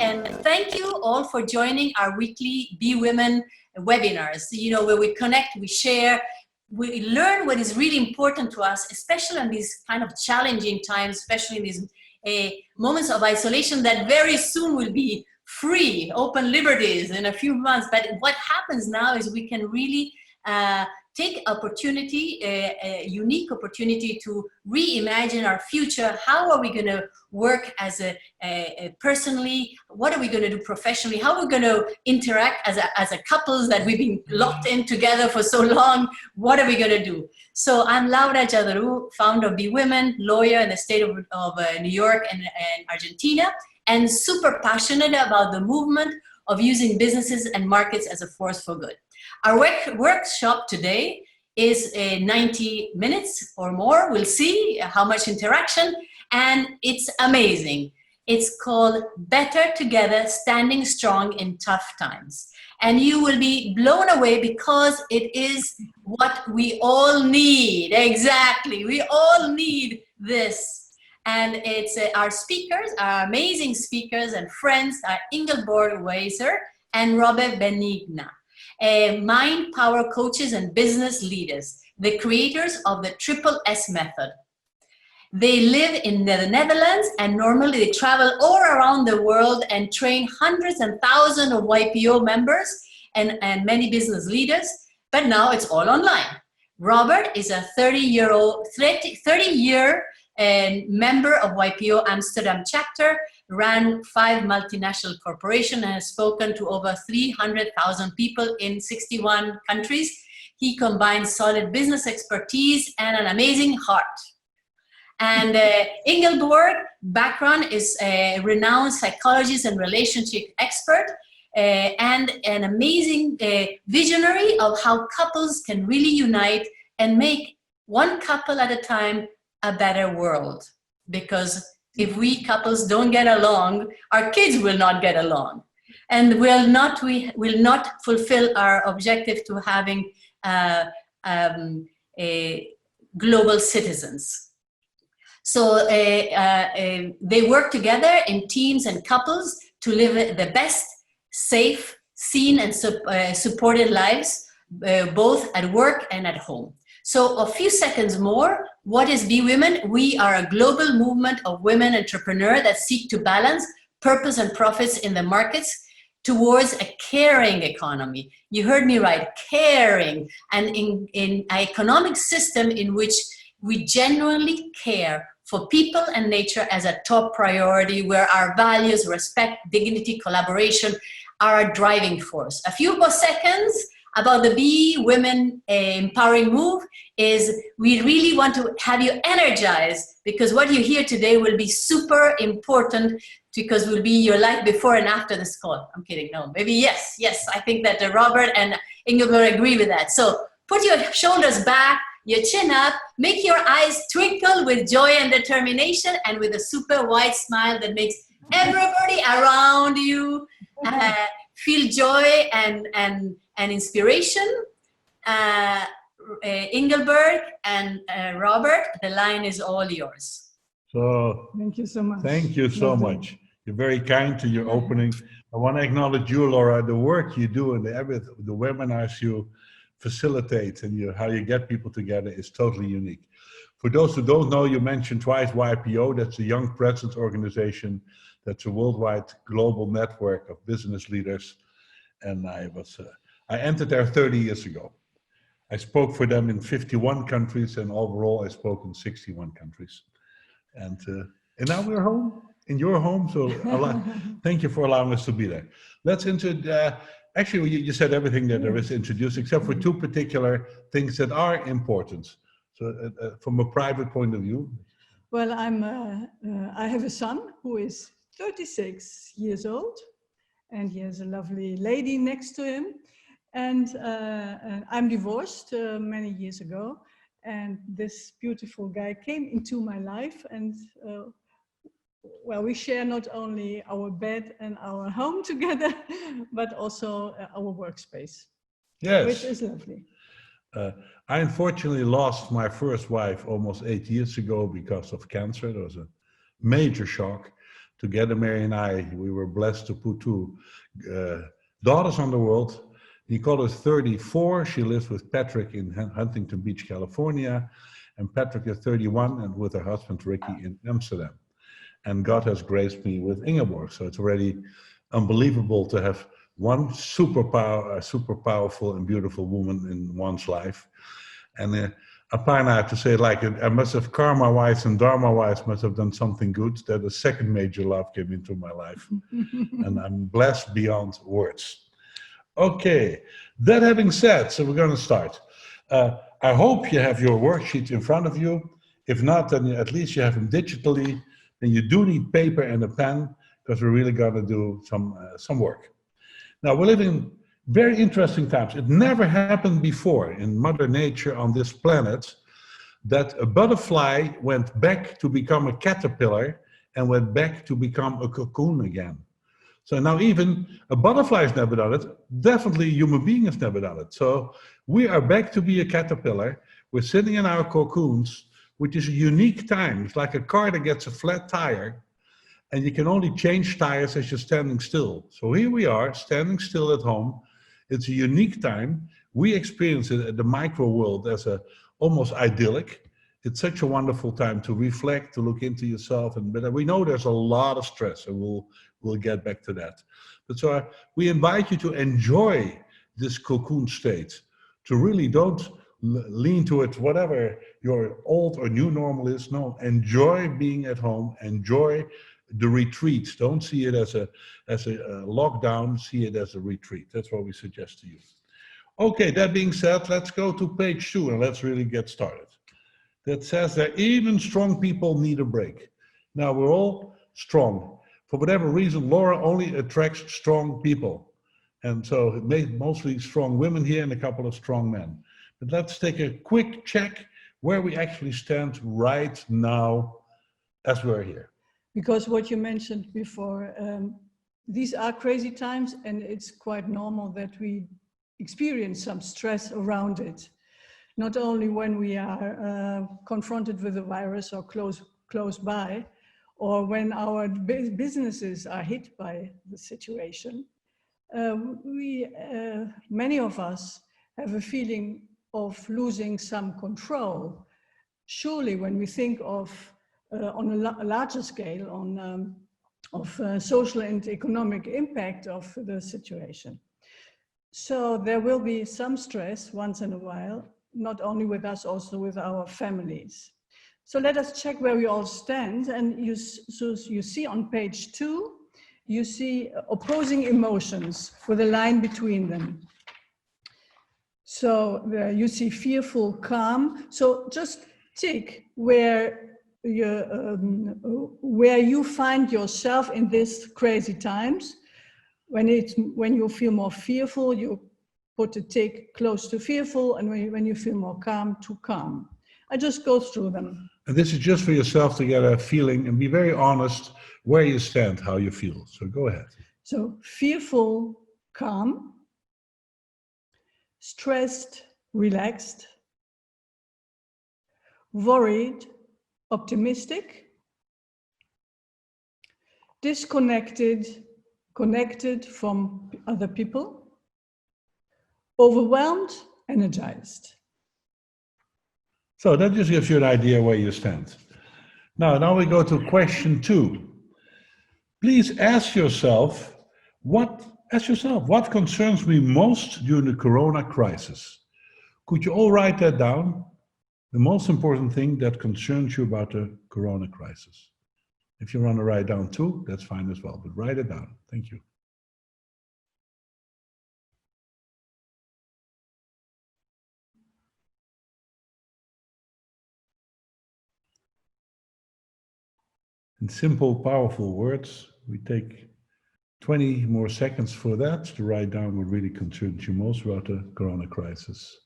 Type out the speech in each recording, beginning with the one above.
and thank you all for joining our weekly Be Women webinars, where we connect, we share, we learn what is really important to us, especially in these kind of challenging times, especially in these moments of isolation that very soon will be free, open liberties in a few months. But what happens now is we can really take opportunity, a unique opportunity to reimagine our future. How are we going to work as a personally? What are we going to do professionally? How are we going to interact as a couples that we've been locked in together for so long? What are we going to do? So I'm Laura Jadaru, founder of Be Women, lawyer in the state of New York and Argentina, and super passionate about the movement of using businesses and markets as a force for good. Our workshop today is 90 minutes or more. We'll see how much interaction, and it's amazing. It's called Better Together, Standing Strong in Tough Times. And you will be blown away because it is what we all need. Exactly, we all need this. And it's our speakers, our amazing speakers and friends are Ingeborg Weser and Robert Benninga. MindPower coaches and business leaders, the creators of the Triple S method. They live in the Netherlands and normally they travel all around the world and train hundreds and thousands of YPO members and many business leaders, but now it's all online. Robert is a 30-year member of YPO Amsterdam chapter, ran 5 multinational corporations and has spoken to over 300,000 people in 61 countries. He combines solid business expertise and an amazing heart. And Ingeborg background is a renowned psychologist and relationship expert and an amazing visionary of how couples can really unite and make one couple at a time a better world. Because if we couples don't get along, our kids will not get along, and we will not fulfill our objective to having global citizens. So they work together in teams and couples to live the best, safe, seen and supported lives, both at work and at home. So a few seconds more, what is Be Women? We are a global movement of women entrepreneurs that seek to balance purpose and profits in the markets towards a caring economy. You heard me right, caring, and in an economic system in which we genuinely care for people and nature as a top priority, where our values, respect, dignity, collaboration are a driving force. A few more seconds about the Be Women empowering move is we really want to have you energized, because what you hear today will be super important, because will be your life before and after this call. I'm kidding, no, maybe yes, I think that Robert and Ingeborg agree with that. So put your shoulders back, your chin up, make your eyes twinkle with joy and determination, and with a super wide smile that makes everybody around you feel joy and inspiration. Ingeborg and Robert, the line is all yours. So thank you so much. Thank you so much. You're very kind to your opening. I want to acknowledge you, Laura, the work you do and the webinars you facilitate and how you get people together is totally unique. For those who don't know, you mentioned twice YPO. That's a Young Presidents Organization. That's a worldwide global network of business leaders. And I entered there 30 years ago. I spoke for them in 51 countries, and overall I spoke in 61 countries. And now we're home, in your home, so thank you for allowing us to be there. Let's actually you said everything that there is to introduce, except for 2 particular things that are important. So from a private point of view. Well, I have a son who is 36 years old, and he has a lovely lady next to him. And I'm divorced many years ago, and this beautiful guy came into my life, and well, we share not only our bed and our home together, but also our workspace, yes, which is lovely. I unfortunately lost my first wife almost 8 years ago because of cancer. It was a major shock. Together, Mary and I, we were blessed to put two daughters on the world. Nicole is 34. She lives with Patrick in Huntington Beach, California. And Patrick is 31 and with her husband, Ricky, in Amsterdam. And God has graced me with Ingeborg. So it's already unbelievable to have one super powerful and beautiful woman in one's life. And Aparna, I have to say, like, I must have karma-wise and dharma-wise must have done something good that a second major love came into my life. And I'm blessed beyond words. Okay, that having said, so we're going to start. I hope you have your worksheets in front of you. If not, then at least you have them digitally. Then you do need paper and a pen, because we're really going to do some work. Now, we're living very interesting times. It never happened before in Mother Nature on this planet that a butterfly went back to become a caterpillar and went back to become a cocoon again. So now even a butterfly has never done it. Definitely a human being has never done it. So we are back to be a caterpillar. We're sitting in our cocoons, which is a unique time. It's like a car that gets a flat tire, and you can only change tires as you're standing still. So here we are, standing still at home. It's a unique time. We experience it at the micro world as almost idyllic. It's such a wonderful time to reflect, to look into yourself. But we know there's a lot of stress, and we'll get back to that. But so we invite you to enjoy this cocoon state, to really don't lean to it, whatever your old or new normal is. No, enjoy being at home, enjoy the retreat. Don't see it as a lockdown, see it as a retreat. That's what we suggest to you. Okay, that being said, let's go to page 2 and let's really get started. That says that even strong people need a break. Now, we're all strong. For whatever reason, Laura only attracts strong people. And so it made mostly strong women here and a couple of strong men. But let's take a quick check where we actually stand right now as we're here. Because what you mentioned before, these are crazy times, and it's quite normal that we experience some stress around it. Not only when we are confronted with a virus or close by, or when our businesses are hit by the situation. Many of us have a feeling of losing some control. Surely when we think of on a larger scale of social and economic impact of the situation. So there will be some stress once in a while, not only with us, also with our families. So let us check where we all stand. And you see on page 2, you see opposing emotions with a line between them. So there you see fearful, calm. So just tick where you find yourself in these crazy times. When you feel more fearful, you put a tick close to fearful, and when you feel more calm, to calm. I just go through them. And this is just for yourself to get a feeling and be very honest where you stand, how you feel. So go ahead. So fearful, calm. Stressed, relaxed. Worried, optimistic. Disconnected, connected from other people. Overwhelmed, energized. So that just gives you an idea where you stand. Now we go to question 2. Please ask yourself what concerns me most during the corona crisis? Could you all write that down? The most important thing that concerns you about the corona crisis. If you want to write down 2, that's fine as well, but write it down. Thank you. In simple, powerful words, we take 20 more seconds for that to write down what really concerns you most about the corona crisis.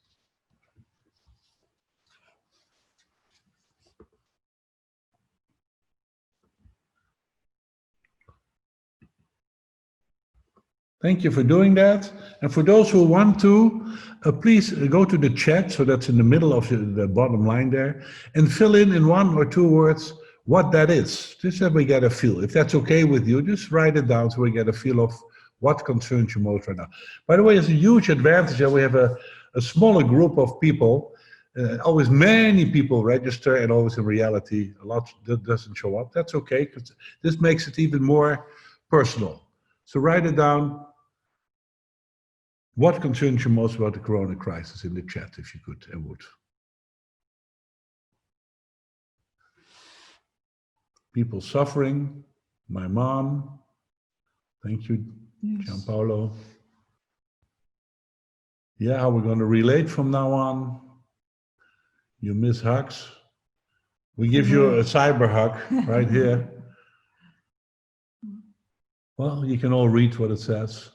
Thank you for doing that. And for those who want to, please go to the chat, so that's in the middle of the bottom line there, and fill in 1 or 2 words what that is, just so we get a feel. If that's okay with you, just write it down so we get a feel of what concerns you most right now. By the way, it's a huge advantage that we have a smaller group of people. Always many people register, and always in reality, a lot that doesn't show up. That's okay, because this makes it even more personal. So write it down. What concerns you most about the corona crisis in the chat, if you could and would. People suffering, my mom. Thank you, Yes. Gianpaolo. Yeah, how we're going to relate from now on. You miss hugs. We give you a cyber hug right here. Well, you can all read what it says.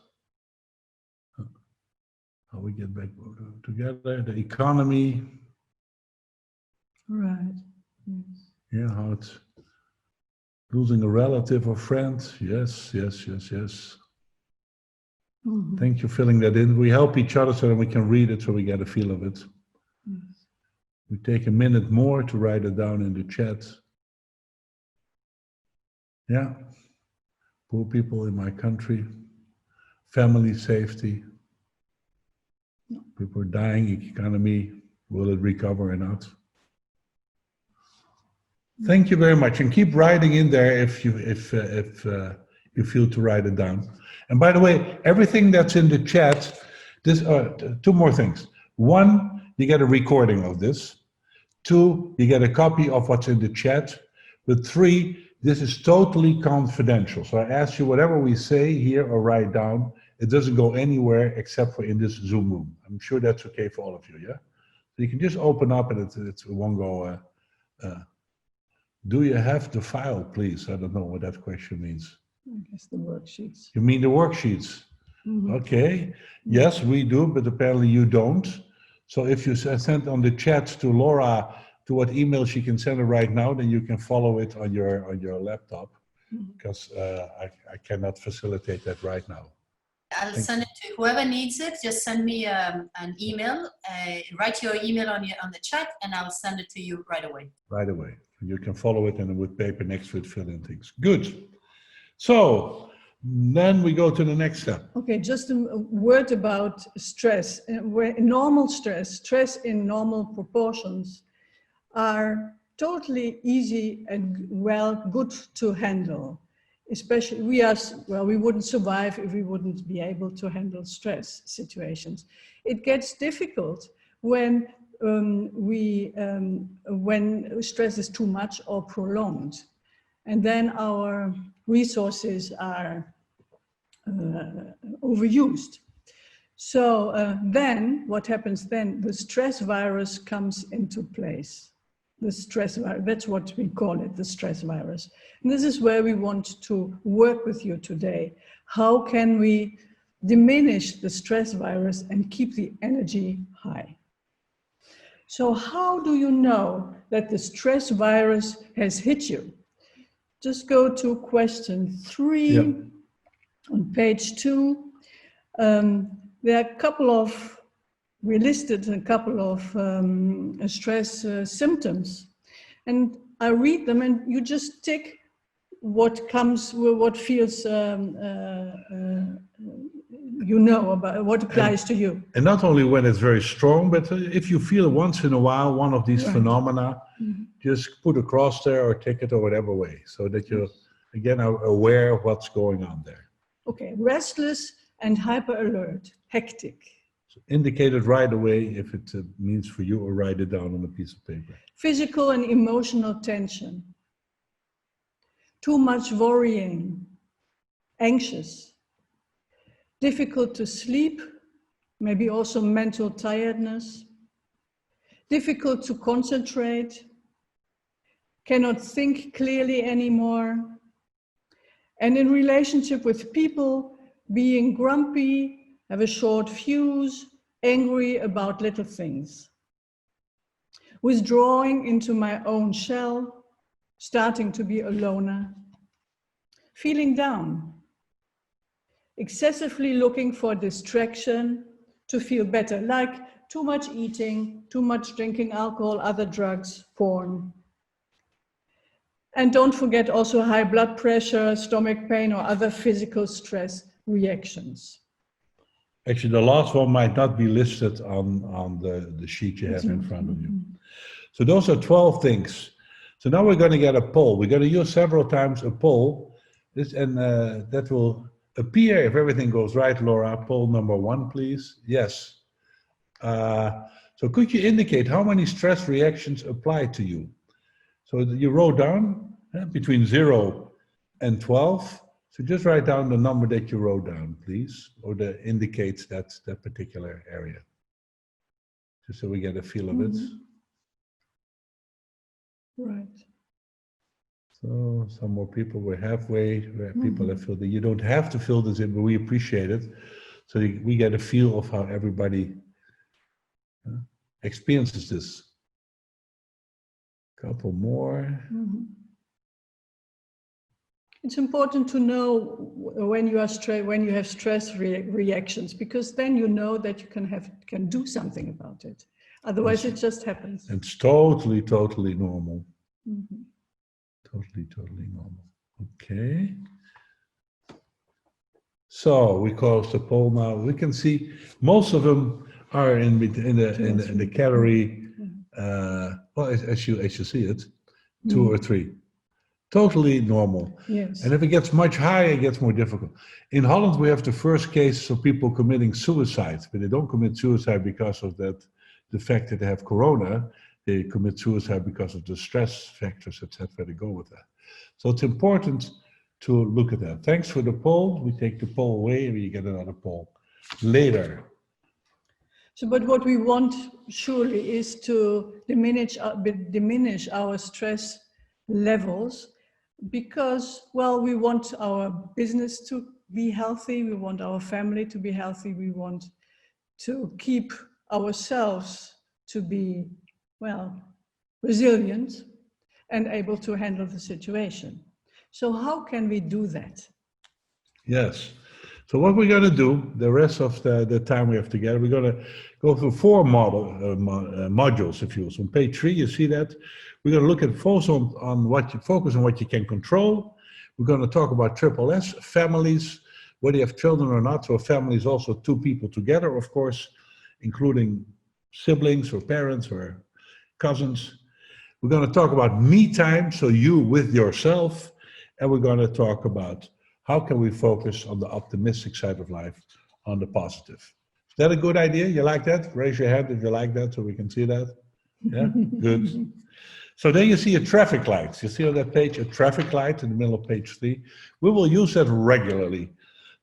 How we get back together, the economy. Right. Yes. Yeah, how it's losing a relative or friend. Yes, yes, yes, yes. Mhm. Thank you for filling that in. We help each other so that we can read it, so we get a feel of it. Yes. We take a minute more to write it down in the chat. Yeah. Poor people in my country. Family safety. People are dying. Economy. Will it recover or not? Thank you very much, and keep writing in there if you feel to write it down. And by the way, everything that's in the chat. This two more things. One, you get a recording of this. Two, you get a copy of what's in the chat. But three, this is totally confidential. So I ask you, whatever we say here or write down, it doesn't go anywhere except for in this Zoom room. I'm sure that's okay for all of you, yeah? So you can just open up and it won't go. Do you have the file, please? I don't know what that question means. I guess the worksheets. You mean the worksheets? Mhm. Okay. Yes, we do, but apparently you don't. So if you send on the chat to Laura to what email she can send it right now, then you can follow it on your laptop, because I cannot facilitate that right now. I'll send it to whoever needs it. Just send me an email. Write your email on the chat, and I'll send it to you right away. Right away. You can follow it and with paper next to it, fill in things. Good. So then we go to the next step. Okay, just a word about stress. Where normal stress in normal proportions are totally easy and good to handle. Especially we wouldn't survive if we wouldn't be able to handle stress situations. It gets difficult when when stress is too much or prolonged, and then our resources are overused. So then what happens then? The stress virus comes into place. The stress virus, that's what we call it, the stress virus. And this is where we want to work with you today. How can we diminish the stress virus and keep the energy high? So how do you know that the stress virus has hit you? Just go to question 3 on page 2. There are a couple of, we listed a couple of stress symptoms, and I read them, and you just tick what comes, what feels, you know, about what applies to you. And not only when it's very strong, but if you feel once in a while one of these Right. phenomena, just put a cross there or tick it or whatever way, so that you again are aware of what's going on there. Okay, restless and hyper alert, hectic. So indicate it right away if it means for you, or write it down on a piece of paper. Physical and emotional tension. Too much worrying, anxious. Difficult to sleep, maybe also mental tiredness. Difficult to concentrate. Cannot think clearly anymore. And in relationship with people, being grumpy, have a short fuse, angry about little things. Withdrawing into my own shell, starting to be a loner. Feeling down. Excessively looking for distraction to feel better, like too much eating, too much drinking alcohol, other drugs, porn. And don't forget also high blood pressure, stomach pain, or other physical stress reactions. Actually, the last one might not be listed on the sheet you have in front of you. So those are 12 things. So now we're going to get a poll. We're going to use several times a poll. That will appear if everything goes right, Laura. Poll number 1, please. Yes. So could you indicate how many stress reactions apply to you? So you wrote down between 0 and 12. So just write down the number that you wrote down, please, or that indicates that particular area. Just so we get a feel of it. Right. So some more people, we're halfway, where people have filled in. You don't have to fill this in, but we appreciate it. So we get a feel of how everybody experiences this. Couple more. It's important to know when you have stress reactions, because then you know that you can do something about it. Otherwise, it just happens. It's totally normal. Totally normal. Okay. So we close the poll now. We can see most of them are in the category. Well, as you see it, 2 or 3. Totally normal. Yes. And if it gets much higher, it gets more difficult. In Holland, we have the first case of people committing suicide, but they don't commit suicide because of the fact that they have corona. They commit suicide because of the stress factors, etc. They go with that. So it's important to look at that. Thanks for the poll. We take the poll away and we get another poll later. So, but what we want surely is to diminish our stress levels, because, well, we want our business to be healthy, we want our family to be healthy, we want to keep ourselves to be, well, resilient and able to handle the situation. So how can we do that? Yes. So what we're going to do, the rest of the time we have together, we're going to go through 4 modules, if you will. So on page 3, you see that. We're going to look at focus on what you can control. We're going to talk about triple S, families, whether you have children or not. So a family is also 2 people together, of course, including siblings or parents or cousins. We're going to talk about me time, so you with yourself. And we're going to talk about how can we focus on the optimistic side of life, on the positive. Is that a good idea? You like that? Raise your hand if you like that so we can see that. Yeah, good. So then you see a traffic light. You see on that page a traffic light in the middle of page 3. We will use that regularly.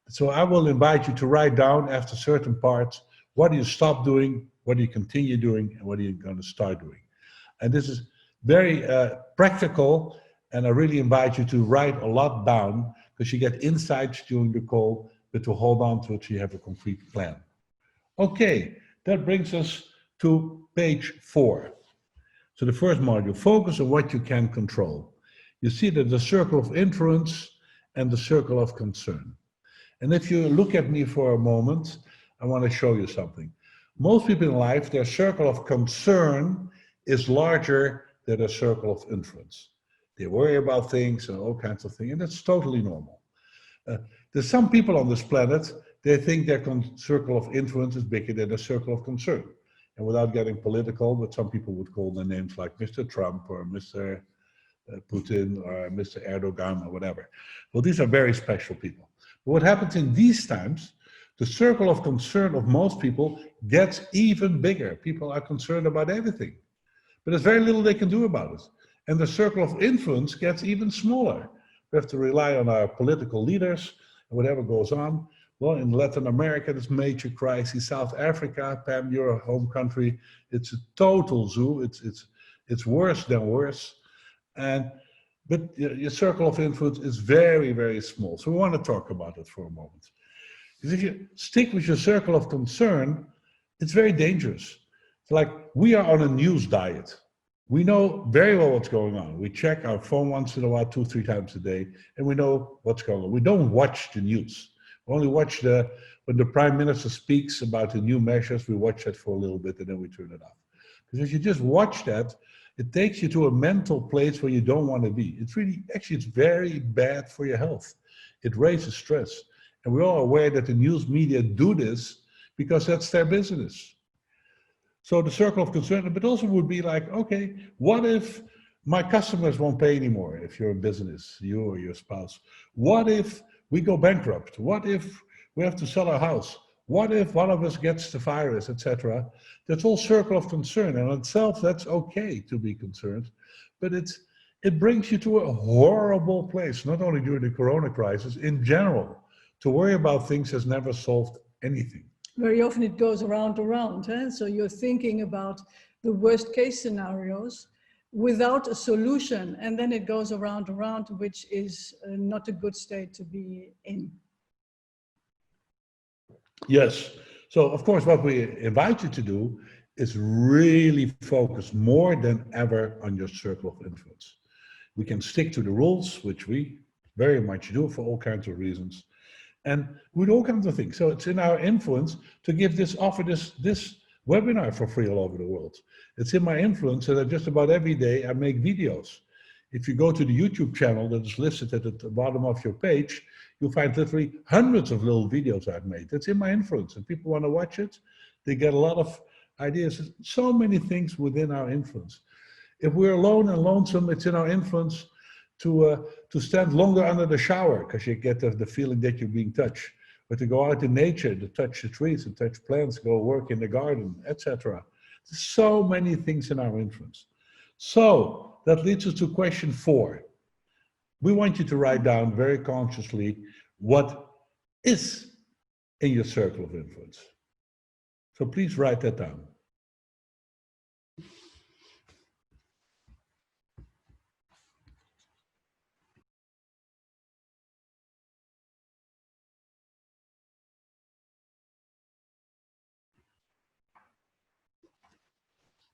So I will invite you to write down after certain parts, what do you stop doing, what do you continue doing, and what are you going to start doing. And this is very practical, and I really invite you to write a lot down, because you get insights during the call, but to hold on to it so you have a concrete plan. Okay, that brings us to page 4. So the first module, focus on what you can control. You see that the circle of influence and the circle of concern. And if you look at me for a moment, I want to show you something. Most people in life, their circle of concern is larger than their circle of influence. They worry about things and all kinds of things, and that's totally normal. There's some people on this planet, they think their circle of influence is bigger than their circle of concern. And without getting political, but some people would call their names like Mr. Trump or Mr. Putin or Mr. Erdogan or whatever. Well, these are very special people. But what happens in these times, the circle of concern of most people gets even bigger. People are concerned about everything, but there's very little they can do about it. And the circle of influence gets even smaller. We have to rely on our political leaders and whatever goes on. Well, in Latin America, there's major crises. South Africa, Pam, your home country, it's a total zoo. It's worse than worse. But your circle of influence is very, very small. So we want to talk about it for a moment. Because if you stick with your circle of concern, it's very dangerous. It's like we are on a news diet. We know very well what's going on. We check our phone once in a while, 2-3 times a day, and we know what's going on. We don't watch the news. We only watch when the Prime Minister speaks about the new measures, we watch that for a little bit and then we turn it off. Because if you just watch that, It takes you to a mental place where you don't want to be. It's really, actually, it's very bad for your health. It raises stress. And we're all aware that the news media do this because that's their business. So the circle of concern, but also would be like, okay, what if my customers won't pay anymore if you're in business, you or your spouse? What if we go bankrupt? What if we have to sell our house? What if one of us gets the virus, etc.? That's all circle of concern. And in itself, that's okay to be concerned. But it brings you to a horrible place, not only during the corona crisis, in general. To worry about things has never solved anything. Very often it goes around. So you're thinking about the worst case scenarios without a solution, and then it goes around, which is not a good state to be in. Yes. So, of course, what we invite you to do is really focus more than ever on your circle of influence. We can stick to the rules, which we very much do for all kinds of reasons, and with all kinds of things. So it's in our influence to offer this webinar for free all over the world. It's in my influence that just about every day I make videos. If you go to the YouTube channel that is listed at the bottom of your page, you'll find literally hundreds of little videos I've made. That's in my influence, and people want to watch it. They get a lot of ideas. So many things within our influence. If we're alone and lonesome, it's in our influence to stand longer under the shower because you get the feeling that you're being touched, or to go out in nature, to touch the trees, and touch plants, go work in the garden, etc. So many things in our influence. So that leads us to question 4. We want you to write down very consciously what is in your circle of influence. So please write that down.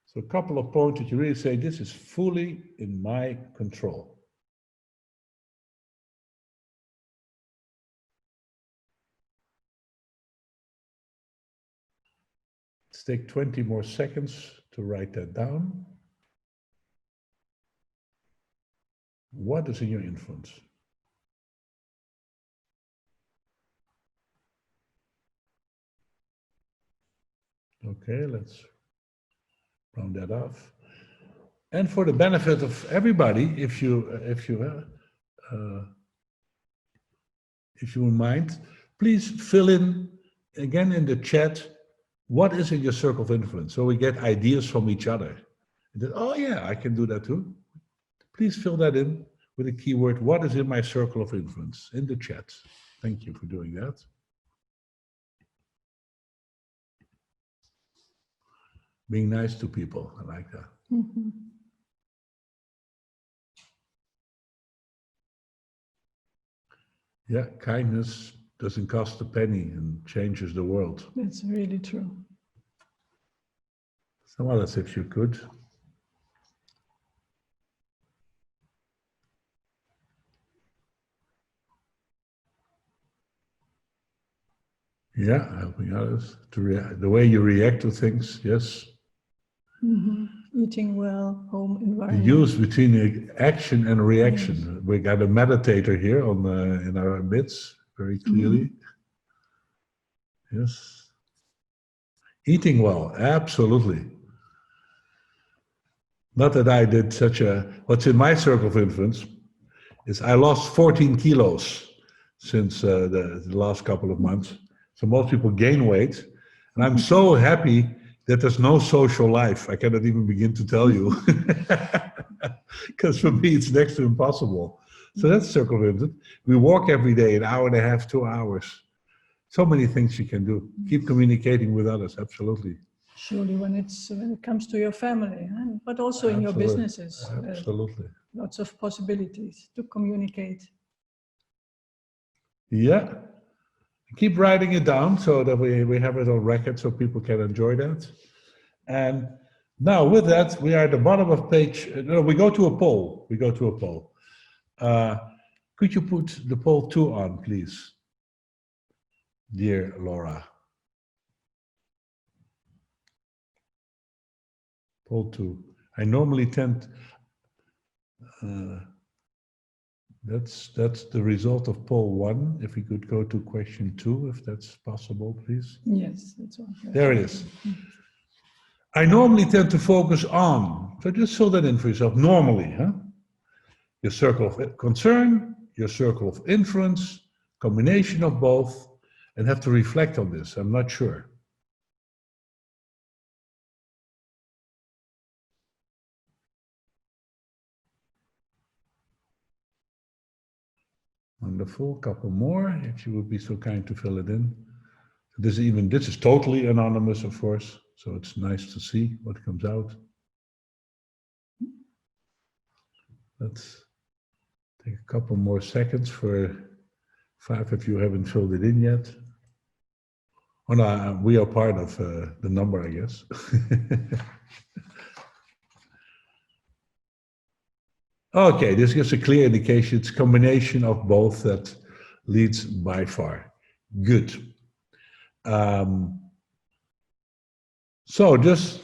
So a couple of points that you really say, this is fully in my control. Let's take 20 more seconds to write that down. What is in your influence? Okay, let's round that off. And for the benefit of everybody, if you wouldn't mind, please fill in again in the chat what is in your circle of influence, so we get ideas from each other. And then, oh yeah, I can do that too. Please fill that in with the keyword "what is in my circle of influence" in the chat. Thank you for doing that. Being nice to people, I like that. Mm-hmm. Yeah, kindness doesn't cost a penny and changes the world. That's really true. Some others, if you could. Yeah, helping others to react, the way you react to things, yes. Mm-hmm. Eating well, home The environment. use between action and reaction. Yes. We got a meditator here on in our midst, very clearly. Mm-hmm. Yes. Eating well, absolutely. Not that I did what's in my circle of influence is I lost 14 kilos since the last couple of months. So most people gain weight. And I'm so happy that there's no social life. I cannot even begin to tell you. Because for me, it's next to impossible. So that's circle of influence. We walk every day, an hour and a half, 2 hours. So many things you can do. Keep communicating with others, absolutely. Surely when it comes to your family, but also in your businesses. Absolutely. Lots of possibilities to communicate. Yeah. Keep writing it down so that we have it on record so people can enjoy that. And now with that, we are at the bottom of page, no, we go to a poll. We go to a poll. Could you put the poll 2 on, please? Dear Laura. Poll 2. I normally tend, that's the result of poll 1. If we could go to question 2, if that's possible, please. Yes, that's all. There it is. I normally tend to focus on, so just fill that in for yourself, normally, huh? Your circle of concern, your circle of influence, combination of both, and have to reflect on this. I'm not sure. Wonderful. Couple more, if you would be so kind to fill it in. This is totally anonymous, of course, so it's nice to see what comes out. Let's take a couple more seconds for 5 if you haven't filled it in yet. Oh no, we are part of the number, I guess. Okay, this gives a clear indication. It's a combination of both that leads by far. Good. So just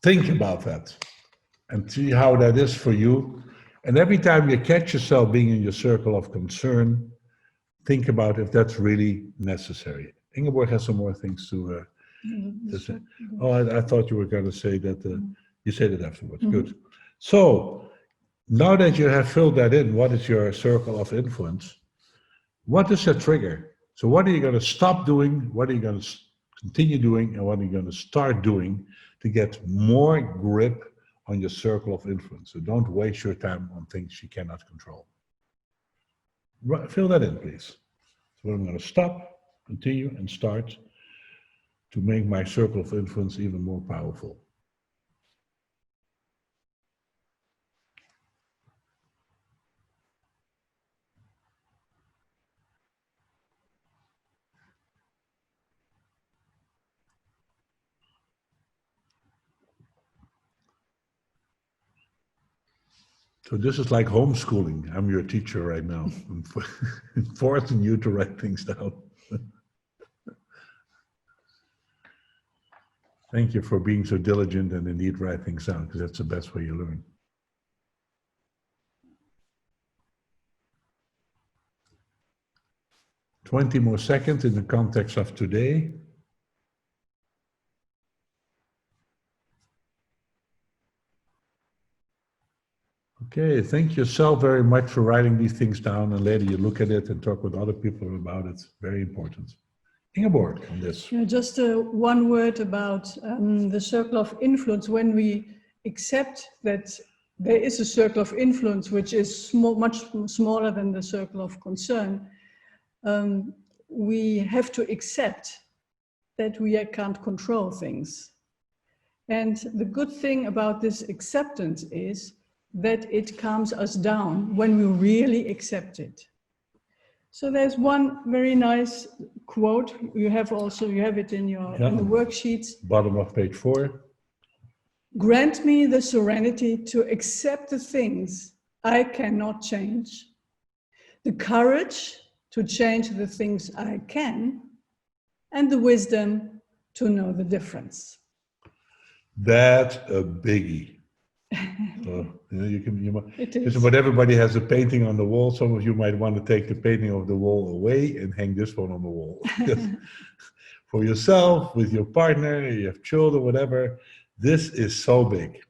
think about that and see how that is for you. And every time you catch yourself being in your circle of concern, think about if that's really necessary. Ingeborg has some more things to say. Oh, I thought you were going to say that. You said it afterwards. Good. So now that you have filled that in, what is your circle of influence? What is that trigger? So what are you going to stop doing? What are you going to continue doing? And what are you going to start doing to get more grip on your circle of influence? So don't waste your time on things you cannot control. Fill that in, please. So I'm going to stop, continue, and start to make my circle of influence even more powerful. So this is like homeschooling. I'm your teacher right now. I'm forcing you to write things down. Thank you for being so diligent and indeed write things down, because that's the best way you learn. "20 more seconds in the context of today." Okay, thank yourself very much for writing these things down, and later you look at it and talk with other people about it. Very important. Ingeborg, on this. Yeah, just one word about the circle of influence. When we accept that there is a circle of influence which is much smaller than the circle of concern, we have to accept that we can't control things. And the good thing about this acceptance is that it calms us down when we really accept it. So there's one very nice quote. You have it in in the worksheets. Bottom of page 4. "Grant me the serenity to accept the things I cannot change, the courage to change the things I can, and the wisdom to know the difference." That's a biggie. So, It is. but everybody has a painting on the wall. Some of you might want to take the painting of the wall away and hang this one on the wall. For yourself, with your partner, you have children, whatever. This is so big.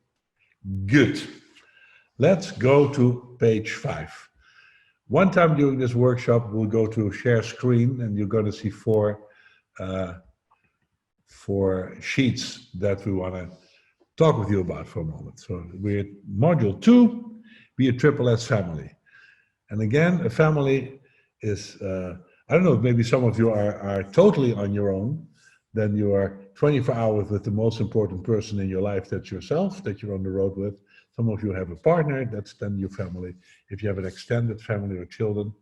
Good. Let's go to page 5. One time during this workshop, we'll go to share screen, and you're going to see 4 sheets that we want to talk with you about for a moment. So we're module 2, be a triple S family. And again, a family is, I don't know, maybe some of you are totally on your own. Then you are 24 hours with the most important person in your life, that's yourself, that you're on the road with. Some of you have a partner, that's then your family. If you have an extended family or children,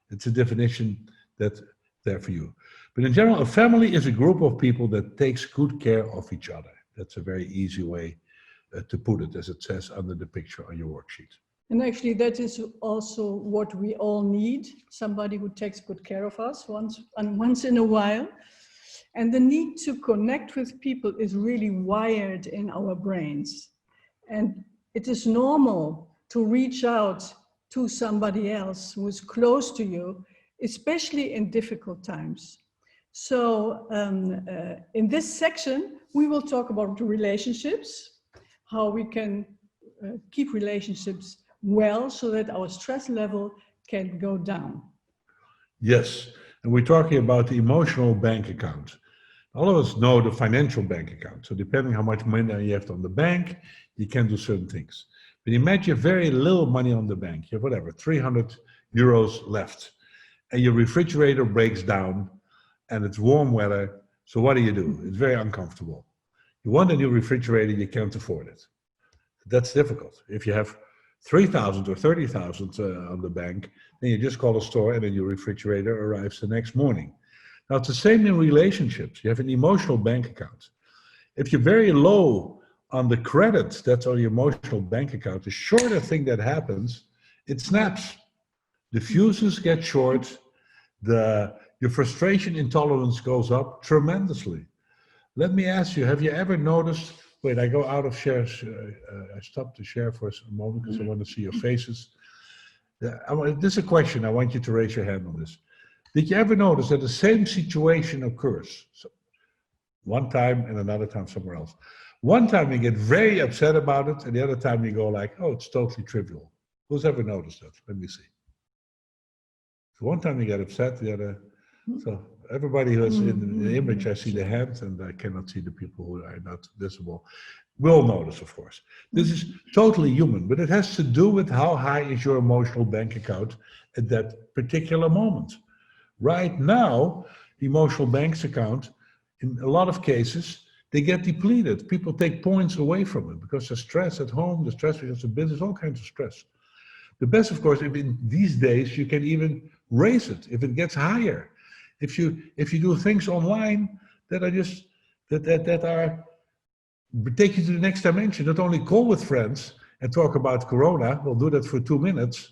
it's a definition that's there for you. But in general, a family is a group of people that takes good care of each other. That's a very easy way to put it, as it says under the picture on your worksheet. And actually, that is also what we all need, somebody who takes good care of us once in a while. And the need to connect with people is really wired in our brains. And it is normal to reach out to somebody else who is close to you, especially in difficult times. So in this section, we will talk about relationships, how we can keep relationships well so that our stress level can go down. Yes, and we're talking about the emotional bank account. All of us know the financial bank account. So depending how much money you have on the bank, you can do certain things. But imagine very little money on the bank. You have whatever, 300 euros left. And your refrigerator breaks down and it's warm weather. So what do? It's very uncomfortable. You want a new refrigerator, you can't afford it. That's difficult. If you have 3,000 or 30,000 on the bank, then you just call a store and then your refrigerator arrives the next morning. Now, it's the same in relationships. You have an emotional bank account. If you're very low on the credits that's on your emotional bank account, the shorter thing that happens, it snaps. The fuses get short. Your frustration intolerance goes up tremendously. Let me ask you, have you ever noticed, wait, I go out of shares, I stop the share for a moment because I want to see your faces. This is a question, I want you to raise your hand on this. Did you ever notice that the same situation occurs? So, one time and another time somewhere else. One time you get very upset about it and the other time you go like, oh, it's totally trivial. Who's ever noticed that? Let me see. So one time you get upset, the other, so everybody who is in the image, I see the hands and I cannot see the people who are not visible. Will notice, of course. This is totally human, but it has to do with how high is your emotional bank account at that particular moment. Right now, the emotional bank's account, in a lot of cases, they get depleted. People take points away from it because of stress at home, the stress because of business, all kinds of stress. The best, of course, if in these days you can even raise it, if it gets higher. If you do things online that are just that take you to the next dimension, not only call with friends and talk about Corona, we'll do that for 2 minutes,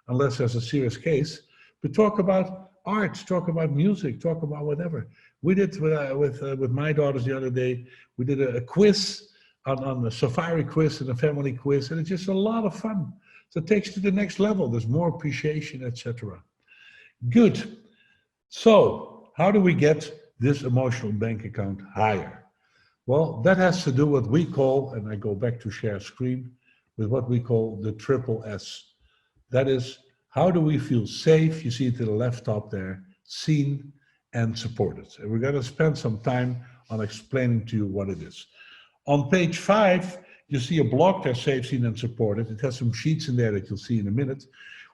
unless there's a serious case, but talk about art, talk about music, talk about whatever. We did with my daughters the other day, we did a quiz on a safari quiz and a family quiz, and it's just a lot of fun. So it takes you to the next level. There's more appreciation, etc. Good. So how do we get this emotional bank account higher? Well, that has to do what we call, and I go back to share screen, with what we call the triple S. That is, how do we feel safe? You see it to the left top there, seen and supported. And we're going to spend some time on explaining to you what it is. On page 5, you see a block there, safe, seen and supported. It has some sheets in there that you'll see in a minute.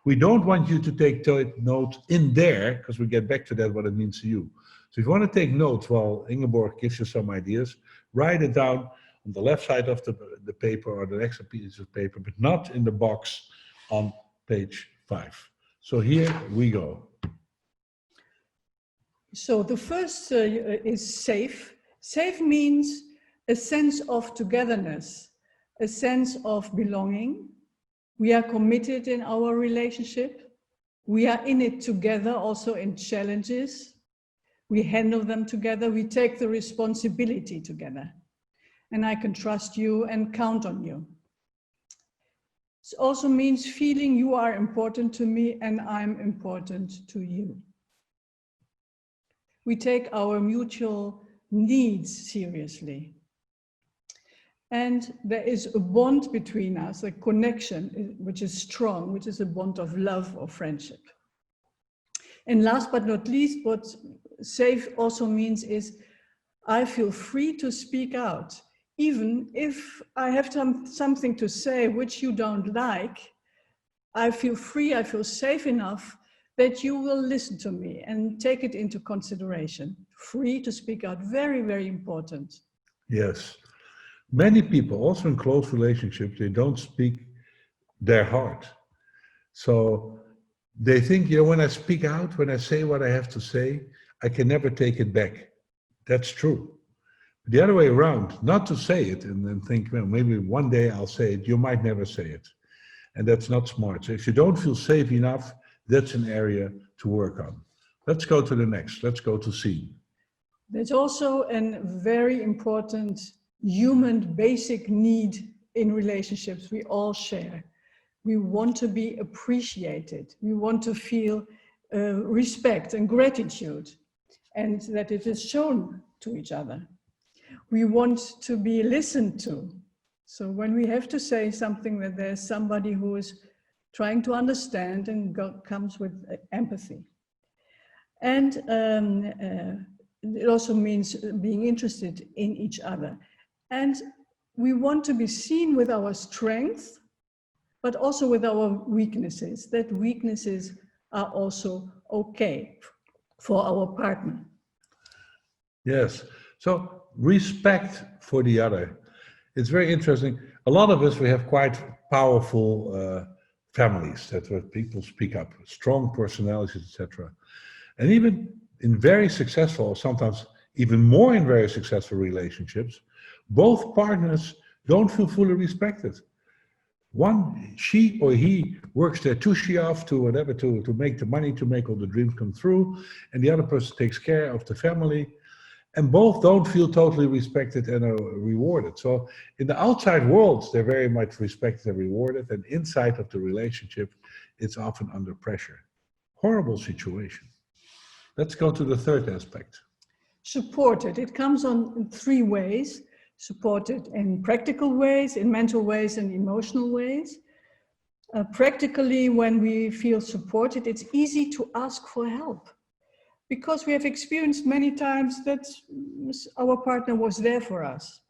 We don't want you to take note in there, because we get back to that, what it means to you. So if you want to take notes while Ingeborg gives you some ideas, write it down on the left side of the paper or the next piece of paper, but not in the box on page 5. So here we go. So the first is safe. Safe means a sense of togetherness, a sense of belonging. We are committed in our relationship. We are in it together, also in challenges. We handle them together. We take the responsibility together. And I can trust you and count on you. It also means feeling you are important to me and I'm important to you. We take our mutual needs seriously. And there is a bond between us, a connection, which is strong, which is a bond of love or friendship. And last but not least, what safe also means is I feel free to speak out. Even if I have something to say which you don't like, I feel free, I feel safe enough that you will listen to me and take it into consideration. Free to speak out, very, very important. Yes. Many people, also in close relationships, they don't speak their heart. So they think, you know, when I speak out, when I say what I have to say, I can never take it back. That's true. The other way around, not to say it and then think, well, maybe one day I'll say it, you might never say it. And that's not smart. So if you don't feel safe enough, that's an area to work on. Let's go to the next. Let's go to C. There's also a very important human basic need in relationships, we all share. We want to be appreciated. We want to feel respect and gratitude, and that it is shown to each other. We want to be listened to. So when we have to say something, that there's somebody who is trying to understand and comes with empathy. And it also means being interested in each other. And we want to be seen with our strengths, but also with our weaknesses, that weaknesses are also okay for our partner. Yes. So respect for the other. It's very interesting. A lot of us, we have quite powerful families that where people speak up, strong personalities, etc. And even in very successful, sometimes even more in very successful relationships, both partners don't feel fully respected. One, she or he works their tushy off to whatever, to make the money, to make all the dreams come through, and the other person takes care of the family, and both don't feel totally respected and are rewarded. So in the outside world, they're very much respected and rewarded, and inside of the relationship, it's often under pressure. Horrible situation. Let's go to the third aspect. Supported. It comes on in three ways. Supported in practical ways, in mental ways, and emotional ways. Practically, when we feel supported, it's easy to ask for help, because we have experienced many times that our partner was there for us.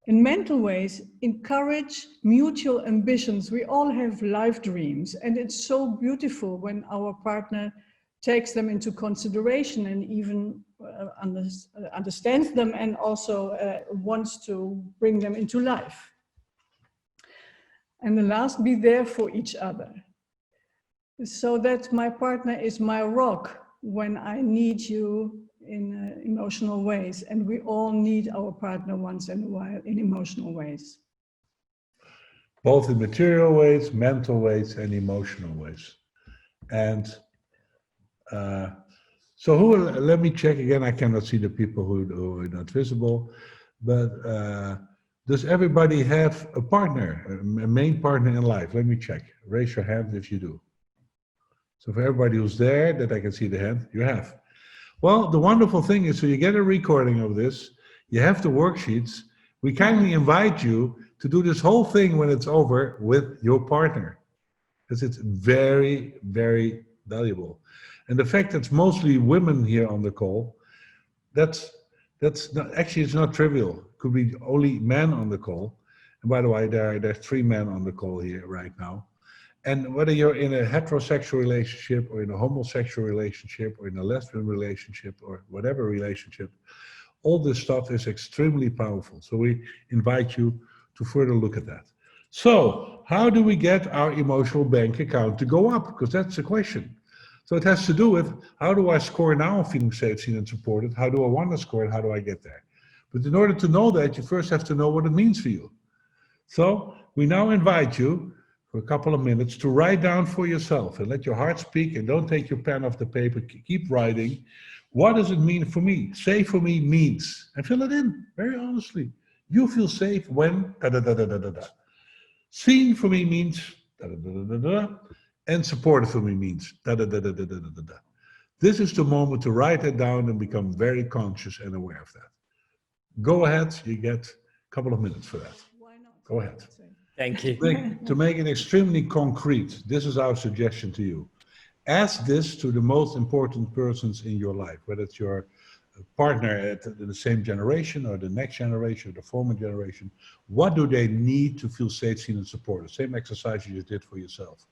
In mental ways, encourage mutual ambitions. We all have life dreams, and it's so beautiful when our partner takes them into consideration and even understands them, and also wants to bring them into life. And the last, be there for each other, so that my partner is my rock when I need you in emotional ways, and we all need our partner once in a while in emotional ways. Both in material ways, mental ways, and emotional ways. And so let me check again. I cannot see the people who are not visible, but does everybody have a partner, a main partner in life? Let me check. Raise your hand if you do. So for everybody who's there, that I can see the hand, you have. Well, the wonderful thing is, so you get a recording of this, you have the worksheets. We kindly invite you to do this whole thing when it's over with your partner, because it's very, very valuable. And the fact that it's mostly women here on the call, that's not, actually it's not trivial. It could be only men on the call. And by the way, there are 3 men on the call here right now. And whether you're in a heterosexual relationship or in a homosexual relationship or in a lesbian relationship or whatever relationship, all this stuff is extremely powerful. So we invite you to further look at that. So how do we get our emotional bank account to go up? Because that's the question. So it has to do with, how do I score now on feeling safe, seen, and supported? How do I want to score, and how do I get there? But in order to know that, you first have to know what it means for you. So we now invite you for a couple of minutes to write down for yourself and let your heart speak, and don't take your pen off the paper, keep writing. What does it mean for me? Safe for me means, and fill it in very honestly. You feel safe when da da da da da da da. Seen for me means da da da da da da. And supported for me means da da da da da da da da. This is the moment to write it down and become very conscious and aware of that. Go ahead, you get a couple of minutes for that. Why not? Go ahead. Thank you. To make it extremely concrete, this is our suggestion to you. Ask this to the most important persons in your life, whether it's your partner at the same generation or the next generation or the former generation. What do they need to feel safe, seen, and supported? Same exercise you just did for yourself.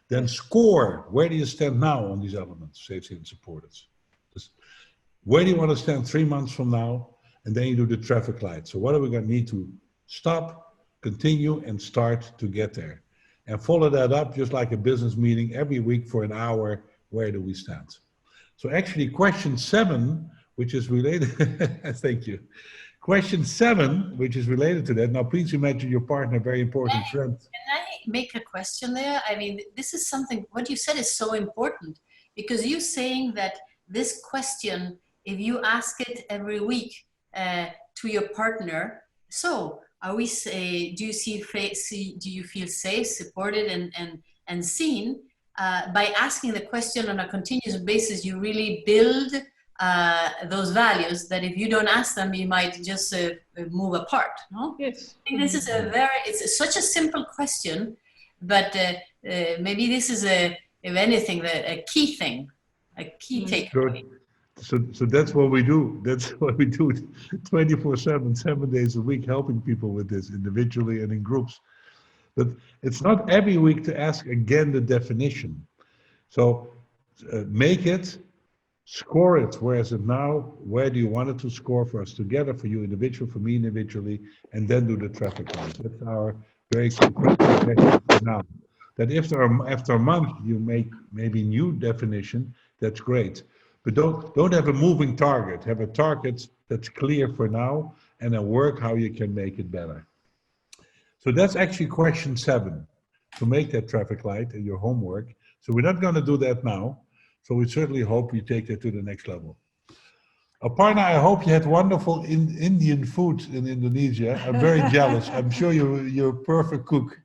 Then score, where do you stand now on these elements, safe, seen, and supported? Just, where do you want to stand 3 months from now? And then you do the traffic light. So what are we going to need to stop, continue, and start to get there? And follow that up just like a business meeting every week for an hour. Where do we stand? So actually question 7, which is related, thank you. Question 7, which is related to that. Now, please imagine your partner, very important friend. Can I make a question there? I mean, this is something, what you said is so important, because you're saying that this question, if you ask it every week to your partner, so are we say, do you feel safe, supported, and seen? By asking the question on a continuous basis, you really build those values that if you don't ask them, you might just move apart. No? Yes. I think this is it's such a simple question, but maybe this is if anything, a key thing, a key takeaway. So that's what we do. That's what we do 24/7, 7 days a week, helping people with this individually and in groups. But it's not every week to ask again the definition. So make it, score it. Where is it now? Where do you want it to score for us together, for you individual, for me individually, and then do the traffic light. That's our very concrete suggestion for now. That if there are, after a month you make maybe new definition, that's great. But don't have a moving target. Have a target that's clear for now, and then work how you can make it better. So that's actually question 7, to make that traffic light and your homework. So we're not going to do that now. So we certainly hope you take that to the next level. Aparna, I hope you had wonderful Indian food in Indonesia. I'm very jealous. I'm sure you're a perfect cook.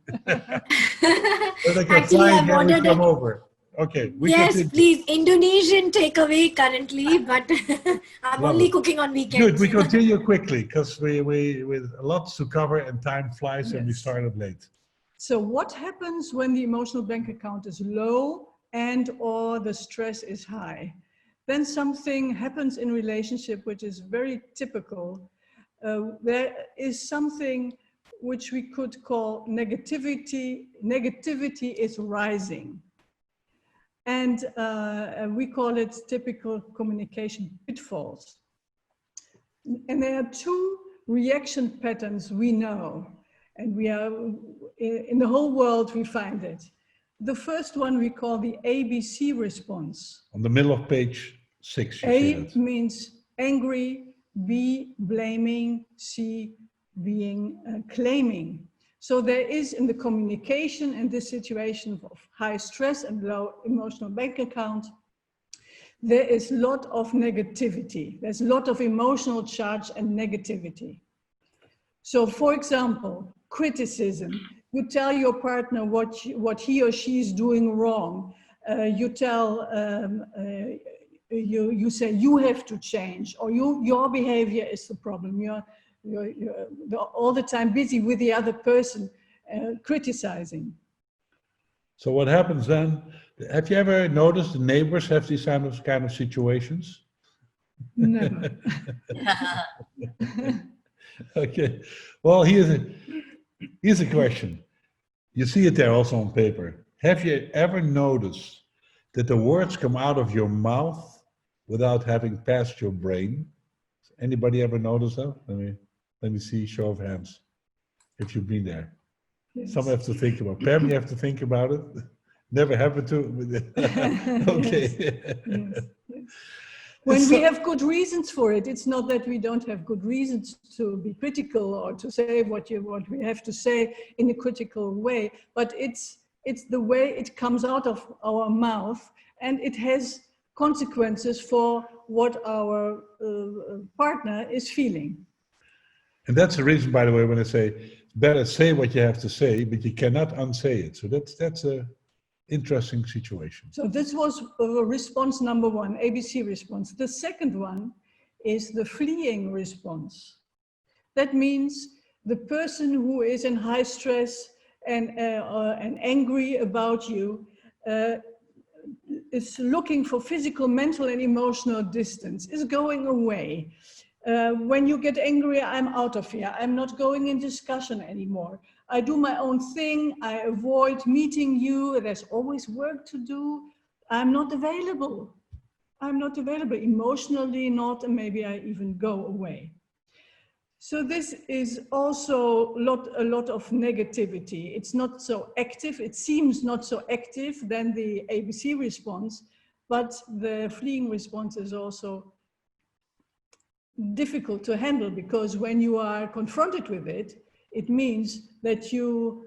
Actually, I've ordered come over. Okay. Yes, please. Indonesian takeaway currently, but I'm only cooking on weekends. Good. We continue quickly because we with lots to cover and time flies and we started late. So what happens when the emotional bank account is low and or the stress is high? Then something happens in relationship which is very typical. There is something which we could call negativity. Negativity is rising. And we call it typical communication pitfalls. And there are 2 reaction patterns we know, and we are in the whole world we find it. The first one we call the ABC response. On the middle of page 6. A means angry, B blaming, C being claiming. So there is in the communication in this situation of high stress and low emotional bank account, there is a lot of negativity. There's a lot of emotional charge and negativity. So for example, criticism. You tell your partner what he or she is doing wrong. You tell, you say you have to change, or your behavior is the problem. You're all the time busy with the other person, criticizing. So what happens then? Have you ever noticed the neighbors have these kind of situations? Never. Okay. Well, here's a question. You see it there also on paper. Have you ever noticed that the words come out of your mouth without having passed your brain? Anybody ever noticed that? Let me see, show of hands, if you've been there. Yes. Some have to think about it. Pam, you have to think about it. Never happened to. Okay. Yes. Yes. When we have good reasons for it, it's not that we don't have good reasons to be critical or to say what we have to say in a critical way, but it's the way it comes out of our mouth, and it has consequences for what our partner is feeling. And that's the reason, by the way, when I say it's better say what you have to say, but you cannot unsay it. So that's a interesting situation. So this was response number 1, ABC response. The second one is the fleeing response. That means the person who is in high stress and angry about you is looking for physical, mental, and emotional distance, is going away. When you get angry, I'm out of here. I'm not going in discussion anymore. I do my own thing. I avoid meeting you. There's always work to do. I'm not available. I'm not available emotionally, not, and maybe I even go away. So this is also a lot of negativity. It's not so active. It seems not so active than the ABC response, but the fleeing response is also difficult to handle, because when you are confronted with it, it means that you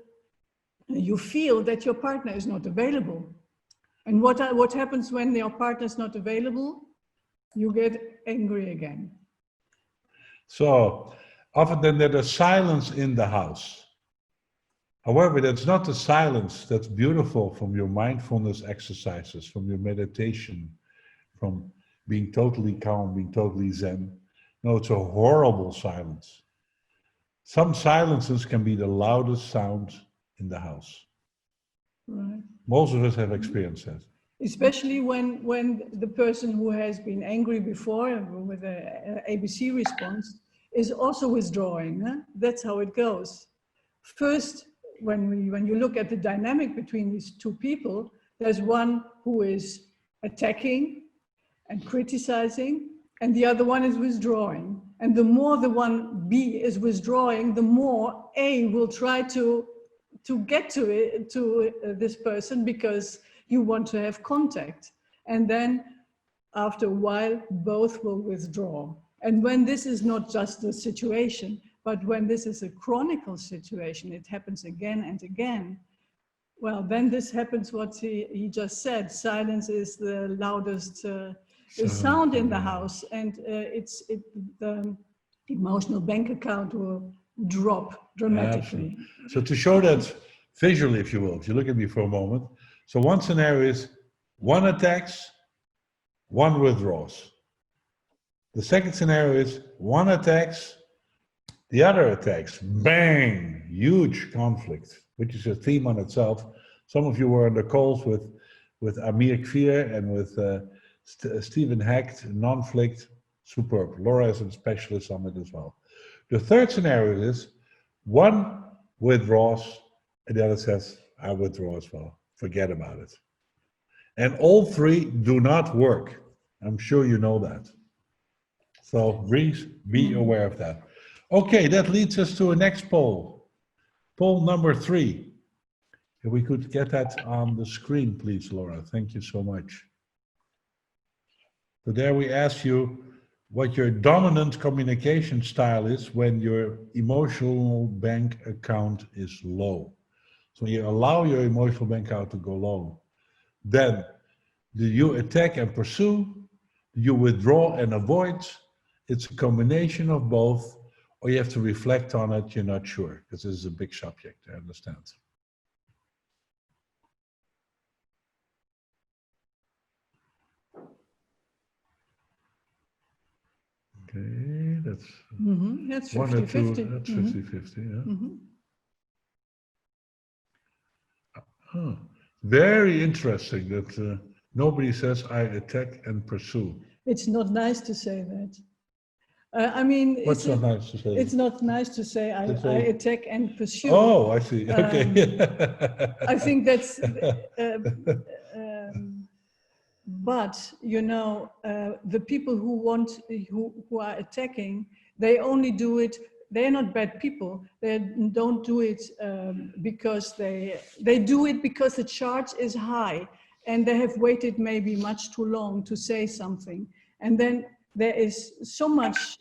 feel that your partner is not available. And what happens when your partner is not available? You get angry again. So Often then there's silence in the house. However, that's not the silence that's beautiful from your mindfulness exercises, from your meditation, from being totally calm, being totally zen. No, it's a horrible silence. Some silences can be the loudest sound in the house. Right. Most of us have experienced that. Especially when the person who has been angry before with a ABC response is also withdrawing. Huh? That's how it goes. First, when you look at the dynamic between these two people, there's one who is attacking and criticizing, and the other one is withdrawing. And the more the one B is withdrawing, the more A will try to get to this person because you want to have contact. And then after a while, both will withdraw. And when this is not just a situation, but when this is a chronic situation, it happens again and again. Well, then this happens what he just said. Silence is the loudest sound in the house, and the emotional bank account will drop dramatically. Absolutely. So to show that visually, if you will, if you look at me for a moment. So one scenario is one attacks, one withdraws. The second scenario is one attacks, the other attacks. Bang! Huge conflict, which is a theme on itself. Some of you were on the calls with Amir Kfir and with Stephen Hecht, non-flict. Superb. Laura is a specialist on it as well. The third scenario is one withdraws and the other says, I withdraw as well. Forget about it. And all three do not work. I'm sure you know that. So please be aware of that. Okay, that leads us to a next poll. Poll number 3. If we could get that on the screen, please, Laura. Thank you so much. So there we ask you what your dominant communication style is when your emotional bank account is low. So you allow your emotional bank account to go low. Then, do you attack and pursue? Do you withdraw and avoid? It's a combination of both, or you have to reflect on it, you're not sure, because this is a big subject, I understand. Okay, that's 50-50. That's 50-50, yeah. Huh. Very interesting that nobody says I attack and pursue. It's not nice to say that. I mean, What's not nice to say? It's not nice to say I attack and pursue. Oh, I see. Okay. I think that's. But you know, the people who are attacking, they only do it. They're not bad people. They don't do it because they do it because the charge is high, and they have waited maybe much too long to say something, and then there is so much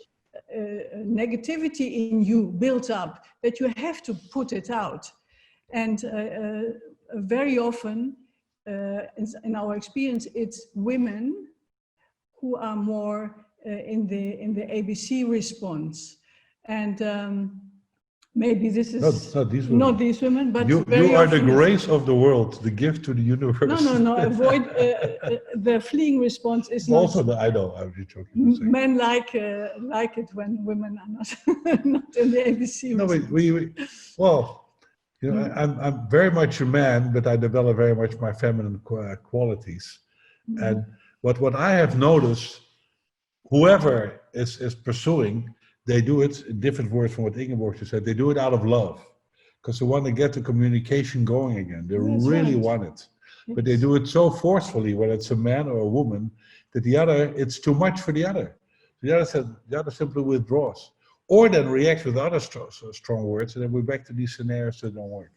negativity in you built up that you have to put it out, and very often. In our experience, it's women who are more in the ABC response, and maybe this is not these women, but you are the grace of the world, the gift to the universe. No. Avoid the fleeing response is also not. I know. I'm just joking. Men like it when women are not in the ABC. No, well. You know, I'm very much a man, but I develop very much my feminine qualities. And what I have noticed, whoever is pursuing, they do it, in different words from what Ingeborg just said, they do it out of love. Because they want to get the communication going again. They really want it. Yes. But they do it so forcefully, whether it's a man or a woman, that the other, it's too much for the other. The other simply withdraws. Or then react with other strong words, and then we're back to these scenarios that don't work.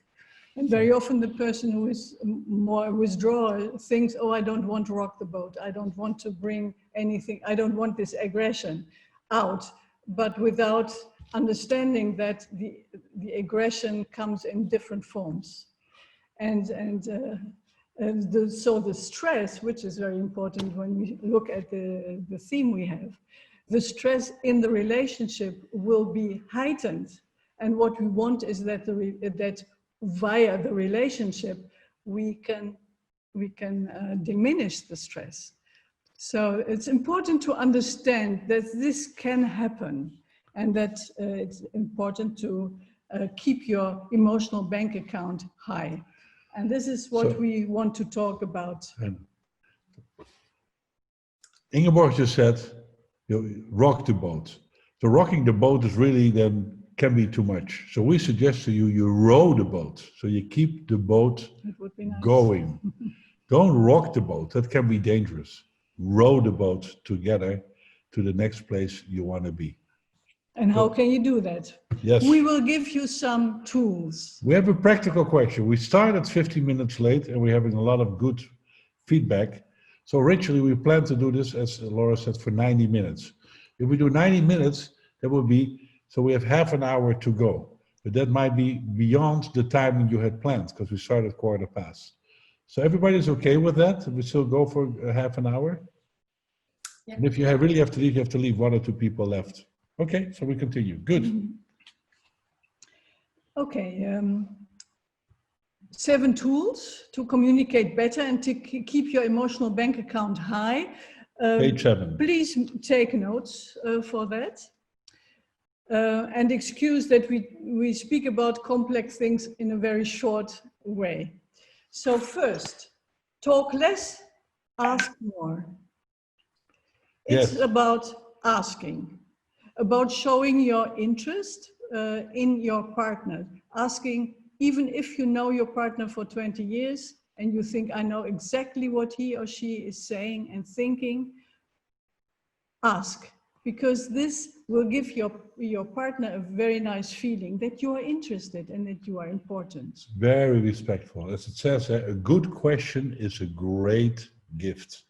And very often the person who is more withdrawn thinks, oh, I don't want to rock the boat. I don't want to bring anything. I don't want this aggression out. But without understanding that the aggression comes in different forms. So the stress, which is very important when we look at the theme we have, the stress in the relationship will be heightened. And what we want is that that via the relationship we can diminish the stress. So it's important to understand that this can happen, and that it's important to keep your emotional bank account high. And this is what we want to talk about. Ingeborg just said, you rock the boat. So rocking the boat is really then can be too much. So we suggest to you, you row the boat. So you keep the boat going. Don't rock the boat, that can be dangerous. Row the boat together to the next place you want to be. And how can you do that? Yes. We will give you some tools. We have a practical question. We started 15 minutes late and we're having a lot of good feedback. So originally we planned to do this, as Laura said, for 90 minutes. If we do 90 minutes, that would be, so we have half an hour to go. But that might be beyond the timing you had planned because we started 1:15. So everybody's okay with that? We still go for a half an hour? Yeah. And if you really have to leave, you have to leave 1 or 2 people left. Okay, so we continue. Good. Okay. 7 tools to communicate better and to keep your emotional bank account high. Page 7. Please take notes for that. And excuse that we speak about complex things in a very short way. So first, talk less, ask more. It's about asking, about showing your interest in your partner, asking, even if you know your partner for 20 years and you think, I know exactly what he or she is saying and thinking, ask, because this will give your partner a very nice feeling that you are interested and that you are important. Very respectful. As it says, a good question is a great gift.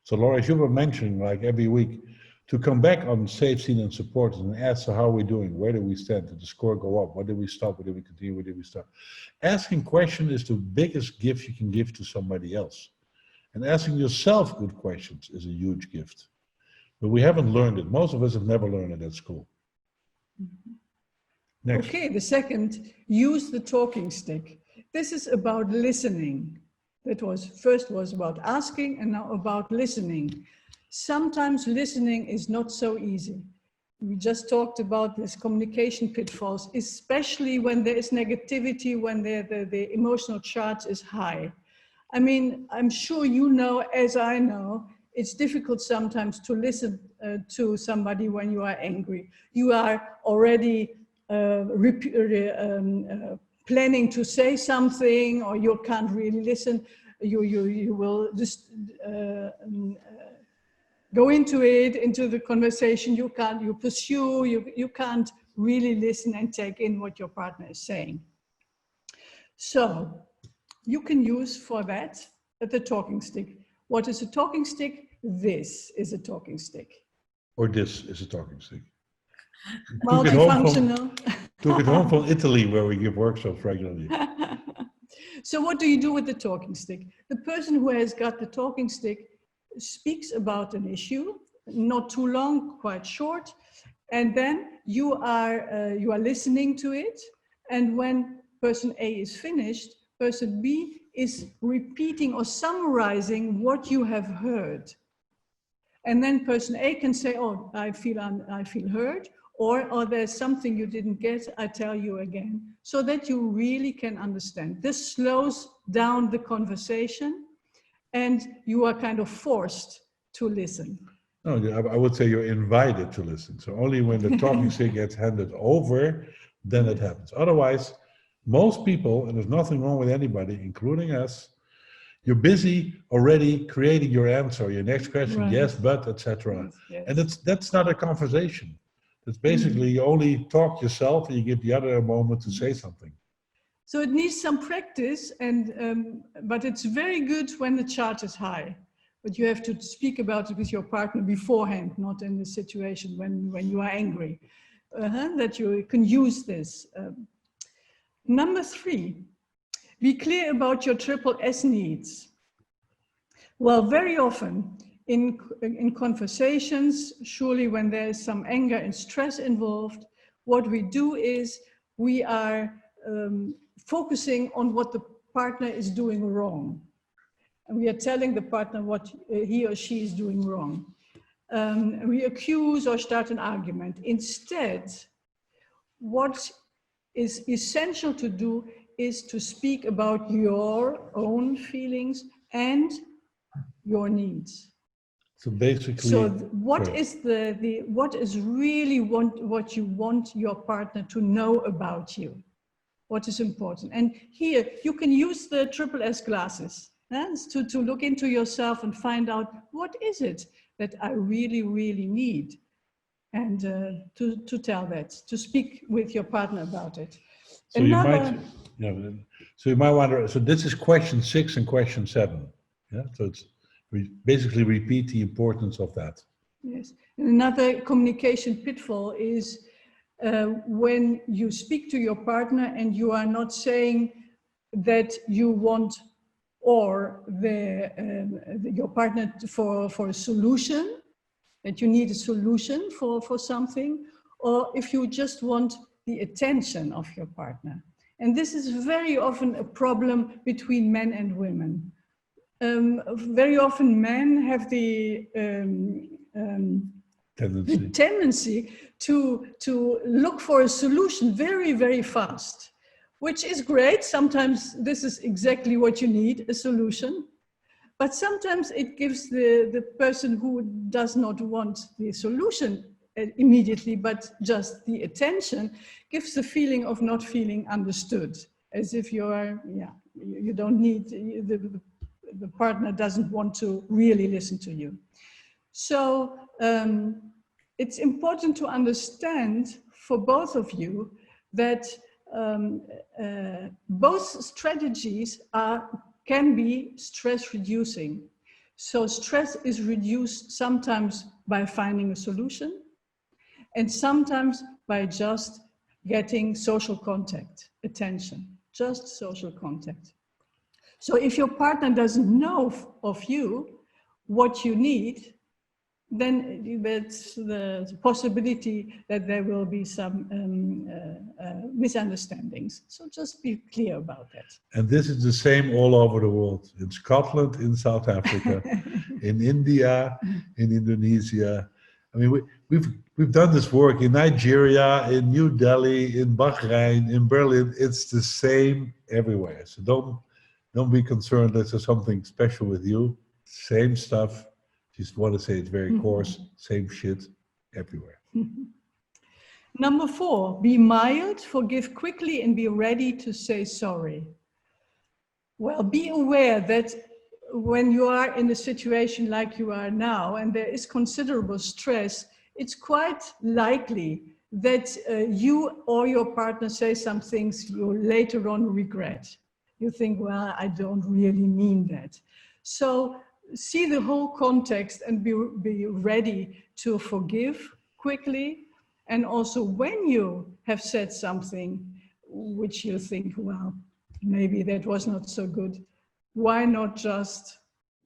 So Laura, as you were mentioning, like every week, to come back on safe, seen and supported and ask, so how are we doing? Where do we stand? Did the score go up? What did we stop? What did we continue? Where did we start? Asking questions is the biggest gift you can give to somebody else. And asking yourself good questions is a huge gift. But we haven't learned it. Most of us have never learned it at school. Next. Okay, the second, use the talking stick. This is about listening. That was first was about asking and now about listening. Sometimes listening is not so easy. We just talked about this communication pitfalls, especially when there is negativity, when the emotional charge is high. I mean, I'm sure you know, as I know, it's difficult sometimes to listen to somebody when you are angry. You are already planning to say something, or you can't really listen. You will just go into the conversation. You pursue. You can't really listen and take in what your partner is saying. So you can use for that the talking stick. What is a talking stick? This is a talking stick. Or this is a talking stick. Multifunctional. Took it home from Italy, where we give workshops regularly. So what do you do with the talking stick? The person who has got the talking stick speaks about an issue, not too long, quite short, and then you are listening to it. And when person A is finished, person B is repeating or summarizing what you have heard. And then person A can say, oh, I feel heard, or there's something you didn't get, I tell you again, so that you really can understand. This slows down the conversation and you are kind of forced to listen. No, I would say you're invited to listen. So only when the talking stick gets handed over, then it happens. Otherwise, most people, and there's nothing wrong with anybody, including us, you're busy already creating your answer, your next question, right. Yes, but, etc. Yes. And that's not a conversation. It's basically you only talk yourself and you give the other a moment to say something. So it needs some practice, but it's very good when the charge is high. But you have to speak about it with your partner beforehand, not in the situation when you are angry, that you can use this. Number 3, be clear about your triple S needs. Well, very often in conversations, surely when there is some anger and stress involved, what we do is we are focusing on what the partner is doing wrong. And we are telling the partner what he or she is doing wrong. We accuse or start an argument. Instead, what is essential to do is to speak about your own feelings and your needs. So basically, so what is what is really what you want your partner to know about you? What is important? And here you can use the triple S glasses to look into yourself and find out what is it that I really, really need, and to tell that, to speak with your partner about it. so you might, so you might wonder. So this is question 6 and question 7. Yeah. So it's we basically repeat the importance of that. Yes. And another communication pitfall is when you speak to your partner and you are not saying that you want or your partner for a solution, that you need a solution for something, or if you just want the attention of your partner. And this is very often a problem between men and women. Very often men have the tendency to look for a solution very, very fast, which is great. Sometimes this is exactly what you need, a solution. But sometimes it gives the person who does not want the solution immediately, but just the attention, gives the feeling of not feeling understood, as if you don't need, the partner doesn't want to really listen to you. So it's important to understand for both of you that both strategies can be stress reducing. So stress is reduced sometimes by finding a solution, and sometimes by just getting social contact, attention, just social contact. So if your partner doesn't know of you what you need, then that's the possibility that there will be some misunderstandings. So just be clear about that. And this is the same all over the world. In Scotland, in South Africa, in India, in Indonesia. I mean, we've done this work in Nigeria, in New Delhi, in Bahrain, in Berlin. It's the same everywhere. So don't be concerned that there's something special with you. Same stuff. Just want to say it's very coarse, same shit everywhere. Number 4, be mild, forgive quickly, and be ready to say sorry. Well, be aware that when you are in a situation like you are now, and there is considerable stress, it's quite likely that you or your partner say some things you later on regret. You think, well, I don't really mean that. So see the whole context and be ready to forgive quickly. And also when you have said something which you think, well, maybe that was not so good, why not just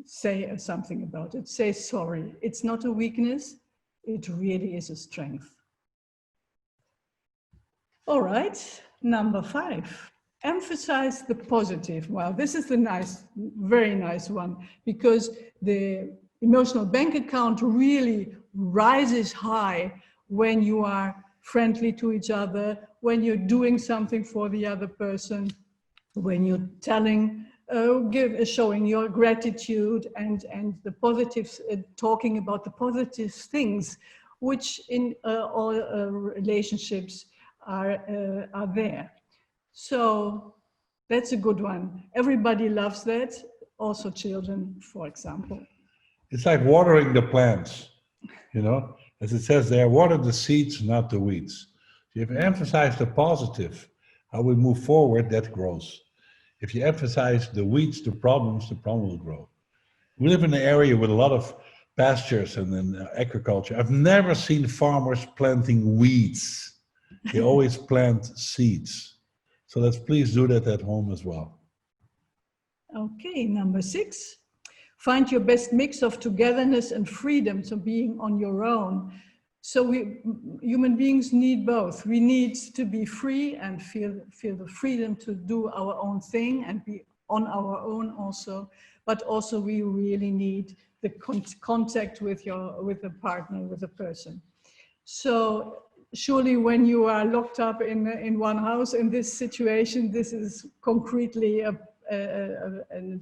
say something about it? Say sorry. It's not a weakness. It really is a strength. All right, number 5. Emphasize the positive. Well, this is the very nice one, because the emotional bank account really rises high when you are friendly to each other, when you're doing something for the other person, when you're showing your gratitude and the positives, talking about the positive things, which in all relationships are there. So that's a good one. Everybody loves that, also children, for example. It's like watering the plants, you know, as it says there, water the seeds, not the weeds. If you emphasize the positive, how we move forward, that grows. If you emphasize the weeds, the problem will grow. We live in an area with a lot of pastures and agriculture. I've never seen farmers planting weeds. They always plant seeds. So let's please do that at home as well. Okay, number 6. Find your best mix of togetherness and freedom, so being on your own. So human beings need both. We need to be free and feel the freedom to do our own thing and be on our own also. But also we really need the contact with the partner, with the person. So surely when you are locked up in one house in this situation, this is concretely a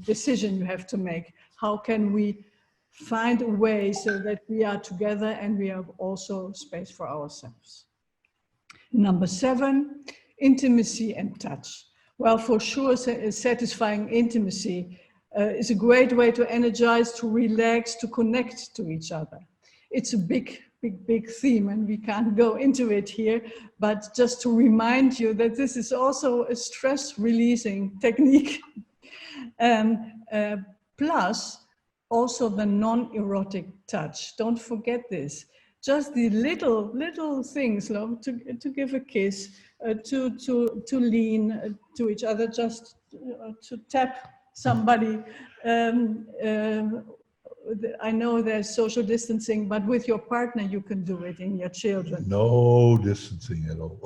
decision you have to make. How can we find a way so that we are together and we have also space for ourselves? Number 7, intimacy and touch. Well, for sure, satisfying intimacy is a great way to energize, to relax, to connect to each other. It's a big theme and we can't go into it here, but just to remind you that this is also a stress releasing technique. Plus also the non-erotic touch. Don't forget this. Just the little things, to give a kiss, to lean to each other, just to tap somebody. I know there's social distancing, but with your partner you can do it, in your children. No distancing at all.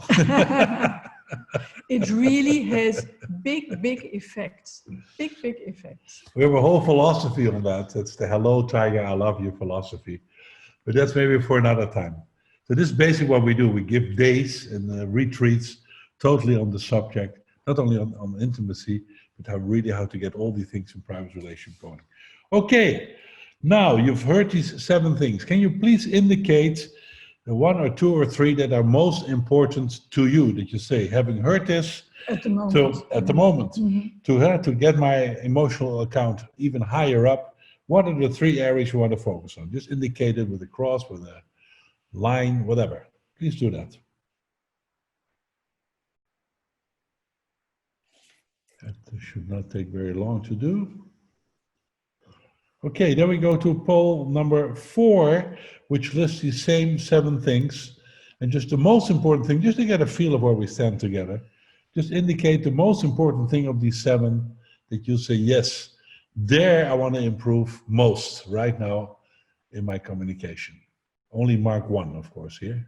It really has big effects. Big effects. We have a whole philosophy on that. That's the hello tiger, I love you philosophy. But that's maybe for another time. So this is basically what we do. We give days and retreats totally on the subject, not only on intimacy, but how to get all these things in private relationship going. Okay, now you've heard these 7 things. Can you please indicate the 1 or 2 or 3 that are most important to you, that you say, having heard this, at the moment, to get my emotional account even higher up, what are the 3 areas you want to focus on? Just indicate it with a cross, with a line, whatever. Please do that. That should not take very long to do. Okay, then we go to poll number 4, which lists the same 7 things. And just the most important thing, just to get a feel of where we stand together, just indicate the most important thing of these 7 that you say, yes, there I want to improve most right now in my communication. Only mark 1, of course, here.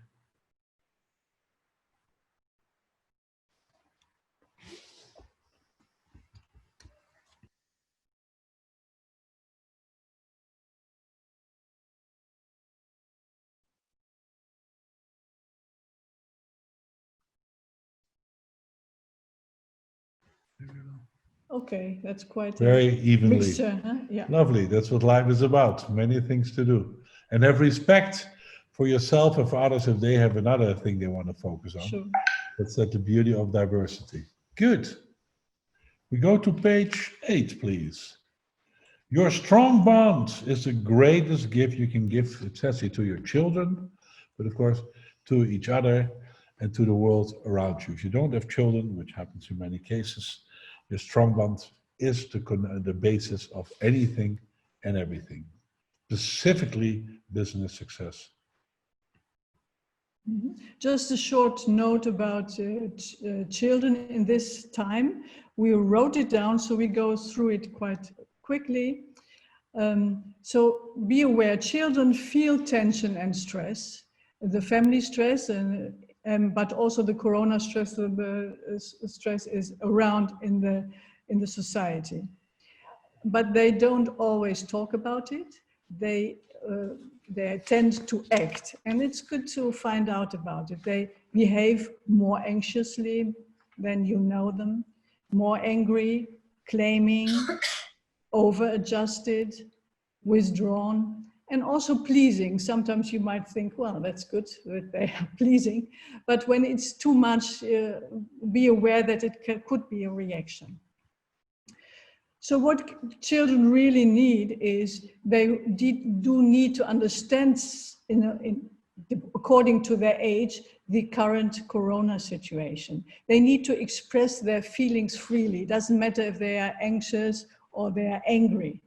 Okay, that's quite very evenly. Mixture, huh? Yeah. Lovely. That's what life is about. Many things to do. And have respect for yourself and for others if they have another thing they want to focus on. Sure. That's the beauty of diversity. Good. We go to page 8, please. Your strong bond is the greatest gift you can give, especially to your children, but of course to each other and to the world around you. If you don't have children, which happens in many cases, your strong bond is the basis of anything and everything, specifically business success. Mm-hmm. Just a short note about children in this time. We wrote it down, so we go through it quite quickly. So be aware, children feel tension and stress, the family stress, but also the corona stress. The stress is around in the society, but they don't always talk about it. They tend to act, and it's good to find out about it. They behave more anxiously than you know them, more angry, claiming, over-adjusted, withdrawn, and also pleasing. Sometimes you might think, well, that's good that they are pleasing, but when it's too much, be aware that it could be a reaction. So what children really need is they do need to understand, according to their age, the current corona situation. They need to express their feelings freely. It doesn't matter if they are anxious or they are angry.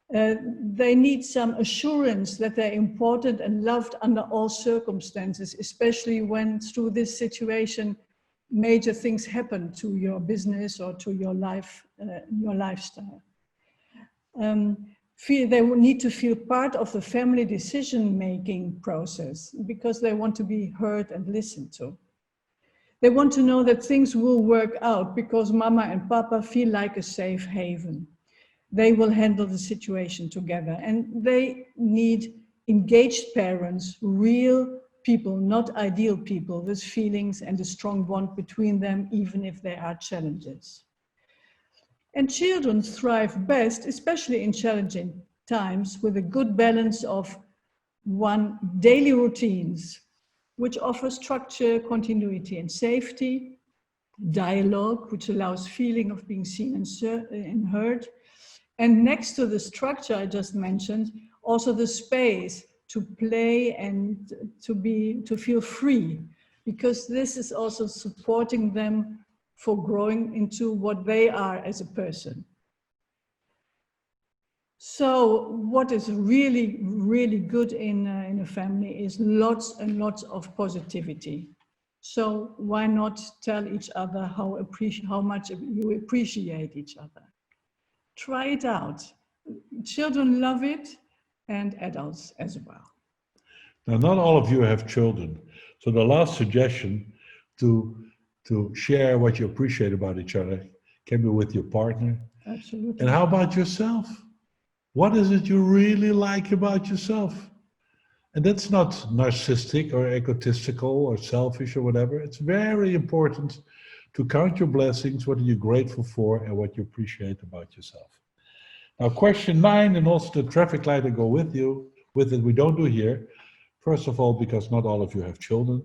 They need some assurance that they're important and loved under all circumstances, especially when through this situation major things happen to your business or to your life, your lifestyle. they will need to feel part of the family decision-making process because they want to be heard and listened to. They want to know that things will work out because mama and papa feel like a safe haven. They will handle the situation together, and they need engaged parents, real people, not ideal people, with feelings and a strong bond between them, even if there are challenges. And children thrive best, especially in challenging times, with a good balance of daily routines, which offer structure, continuity, and safety, dialogue, which allows feeling of being seen and heard, and next to the structure I just mentioned, also the space to play and to feel free, because this is also supporting them for growing into what they are as a person. So what is really, really good in a family is lots and lots of positivity. So why not tell each other how much you appreciate each other? Try it out. Children love it, and adults as well. Now, not all of you have children. So the last suggestion to share what you appreciate about each other can be with your partner. Absolutely. And how about yourself? What is it you really like about yourself? And that's not narcissistic or egotistical or selfish or whatever. It's very important to count your blessings, what are you grateful for, and what you appreciate about yourself. Now, question 9, and also the traffic light that go with it, we don't do here. First of all, because not all of you have children.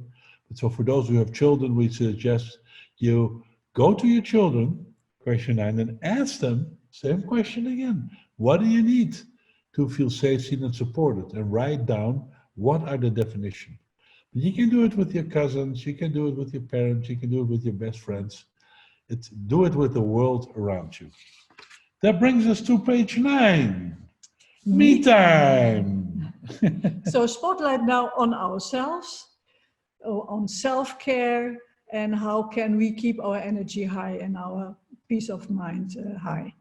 But so for those who have children, we suggest you go to your children, question 9, and ask them, same question again. What do you need to feel safe, seen, and supported? And write down what are the definitions. You can do it with your cousins, you can do it with your parents, you can do it with your best friends. Do it with the world around you. That brings us to page 9. Me time. So spotlight now on ourselves, on self-care, and how can we keep our energy high and our peace of mind high.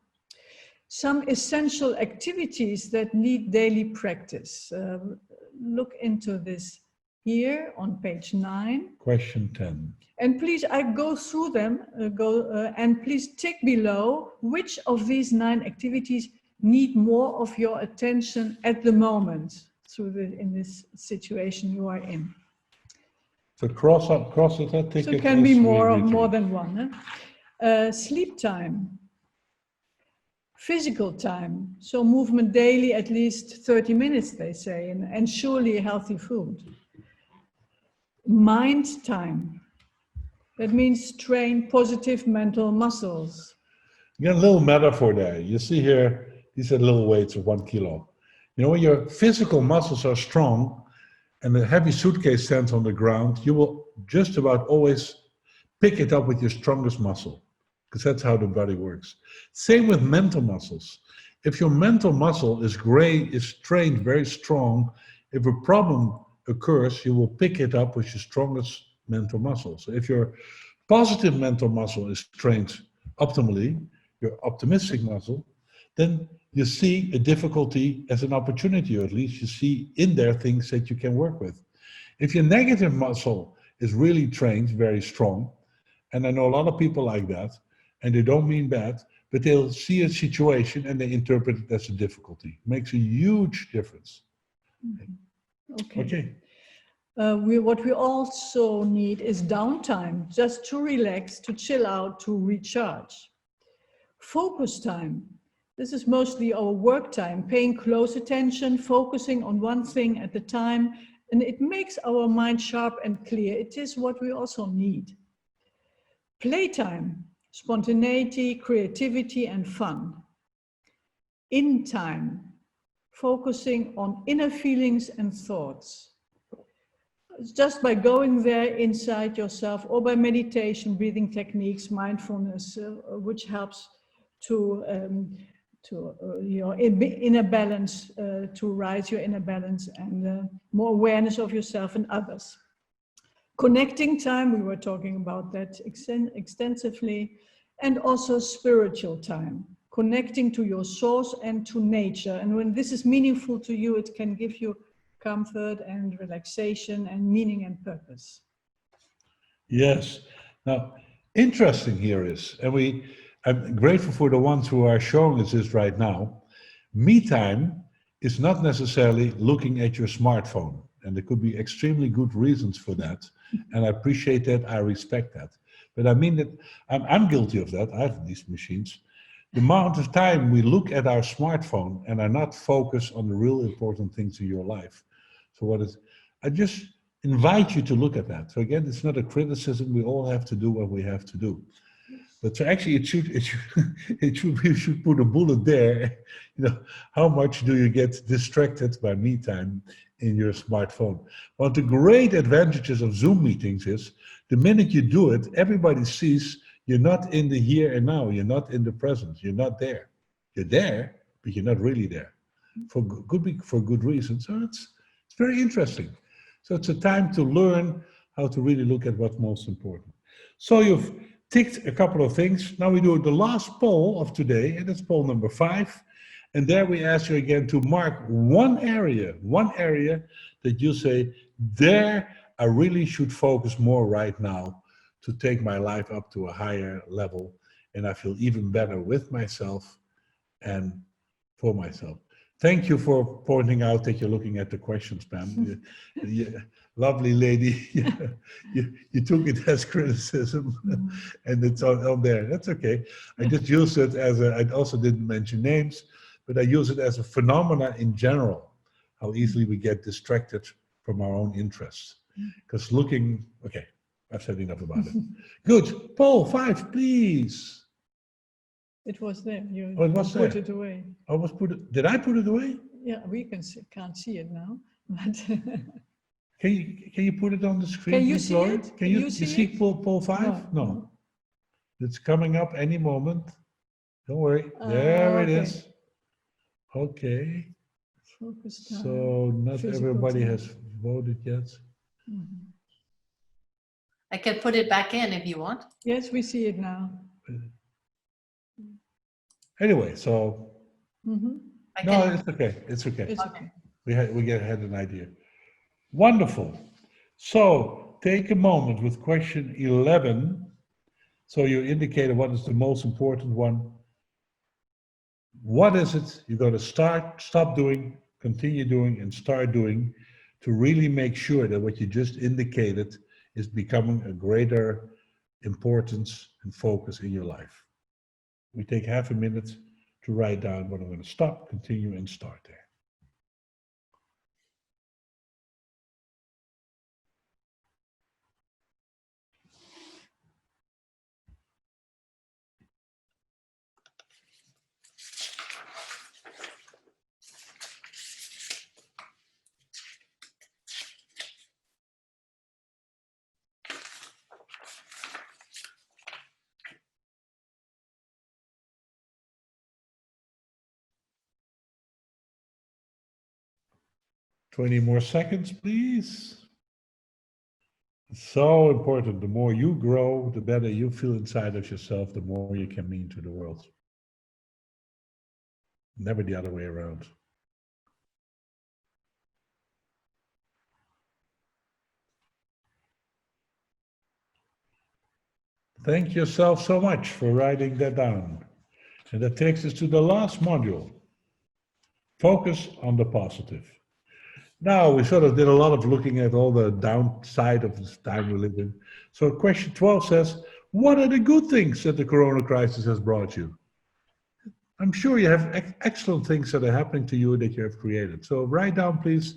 Some essential activities that need daily practice. Look into this here on page 9. Question 10. And please, I go through them, and please tick below which of these 9 activities need more of your attention at the moment in this situation you are in. So cross it, tick So it. it can be more than one. Sleep time, physical time, so movement daily, at least 30 minutes, they say, and surely healthy food. Mind time. That means train positive mental muscles. You got a little metaphor there. You see here, these are little weights of 1 kilo. You know, when your physical muscles are strong and the heavy suitcase stands on the ground, you will just about always pick it up with your strongest muscle, because that's how the body works. Same with mental muscles. If your mental muscle is trained very strong, if a problem occurs, you will pick it up with your strongest mental muscle. So if your positive mental muscle is trained optimally, your optimistic muscle, then you see a difficulty as an opportunity, or at least you see in there things that you can work with. If your negative muscle is really trained very strong, and I know a lot of people like that, and they don't mean bad, but they'll see a situation and they interpret it as a difficulty. It makes a huge difference. Okay. What we also need is downtime, just to relax, to chill out, to recharge. Focus time. This is mostly our work time, paying close attention, focusing on one thing at a time, and it makes our mind sharp and clear. It is what we also need. Playtime, spontaneity, creativity, and fun. In time, focusing on inner feelings and thoughts. Just by going there inside yourself, or by meditation, breathing techniques, mindfulness, which helps to your inner balance, to rise your inner balance and more awareness of yourself and others. Connecting time, we were talking about that extensively, and also spiritual time, connecting to your source and to nature. And when this is meaningful to you, it can give you comfort and relaxation and meaning and purpose. Yes. Now, interesting here is, and I'm grateful for the ones who are showing us this right now. Me time is not necessarily looking at your smartphone, and there could be extremely good reasons for that. And I appreciate that. I respect that. But I mean that I'm guilty of that. I have these machines. The amount of time we look at our smartphone and are not focused on the real important things in your life. So I just invite you to look at that. So again, it's not a criticism. We all have to do what we have to do. But so actually, we should put a bullet there. You know, how much do you get distracted by me time in your smartphone? One of the great advantages of Zoom meetings is the minute you do it, everybody sees you're not in the here and now. You're not in the present. You're not there. You're there, but you're not really there. For good reason. So it's very interesting. So it's a time to learn how to really look at what's most important. So you've ticked a couple of things. Now we do the last poll of today, and it's poll number 5. And there we ask you again to mark one area that you say, there I really should focus more right now to take my life up to a higher level. And I feel even better with myself and for myself. Thank you for pointing out that you're looking at the questions, Pam. Lovely lady. You took it as criticism, and it's on there. That's okay. I just use it as I also didn't mention names, but I use it as a phenomena in general, how easily we get distracted from our own interests. Because okay, I've said enough about it. Good. Poll 5, please. It was there. You Oh, it was put there. it away. Did I put it away? Yeah, we can't see it now. But Can you put it on the screen? Can you please, see Laurie? it? Can you see it? poll 5? No. It's coming up any moment. Don't worry. There it Okay. is. Okay. Focus time. So not Physical everybody time. has voted yet. I can put it back in if you want. Yes, we see it now. Anyway, so I no, can, it's okay. It's okay. It's okay. We had an idea. Wonderful. So take a moment with question 11. So you indicated what is the most important one. What is it you're going to stop doing, continue doing, and start doing to really make sure that what you just indicated is becoming a greater importance and focus in your life? We take half a minute to write down what I'm going to stop, continue, and start there. Twenty more seconds, please. It's so important. The more you grow, the better you feel inside of yourself, the more you can mean to the world. Never the other way around. Thank yourself so much for writing that down. And that takes us to the last module. Focus on the positive. Now, we sort of did a lot of looking at all the downside of this time we live in. So question 12 says, what are the good things that the corona crisis has brought you? I'm sure you have excellent things that are happening to you that you have created. So write down, please,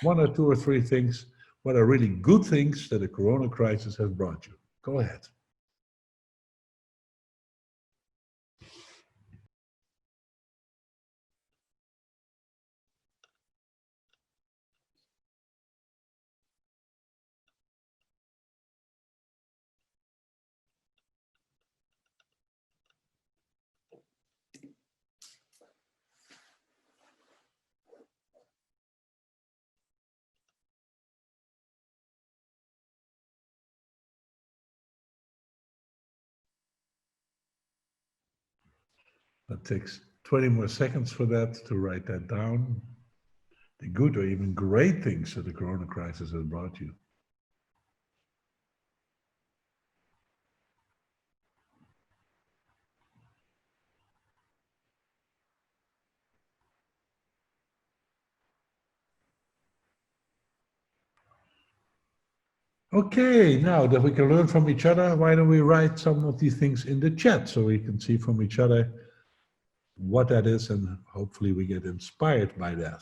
1 or 2 or 3 things. What are really good things that the corona crisis has brought you? Go ahead. That takes 20 more seconds for that to write that down. The good or even great things that the Corona crisis has brought you. Okay, now that we can learn from each other, why don't we write some of these things in the chat so we can see from each other what that is, and hopefully we get inspired by that.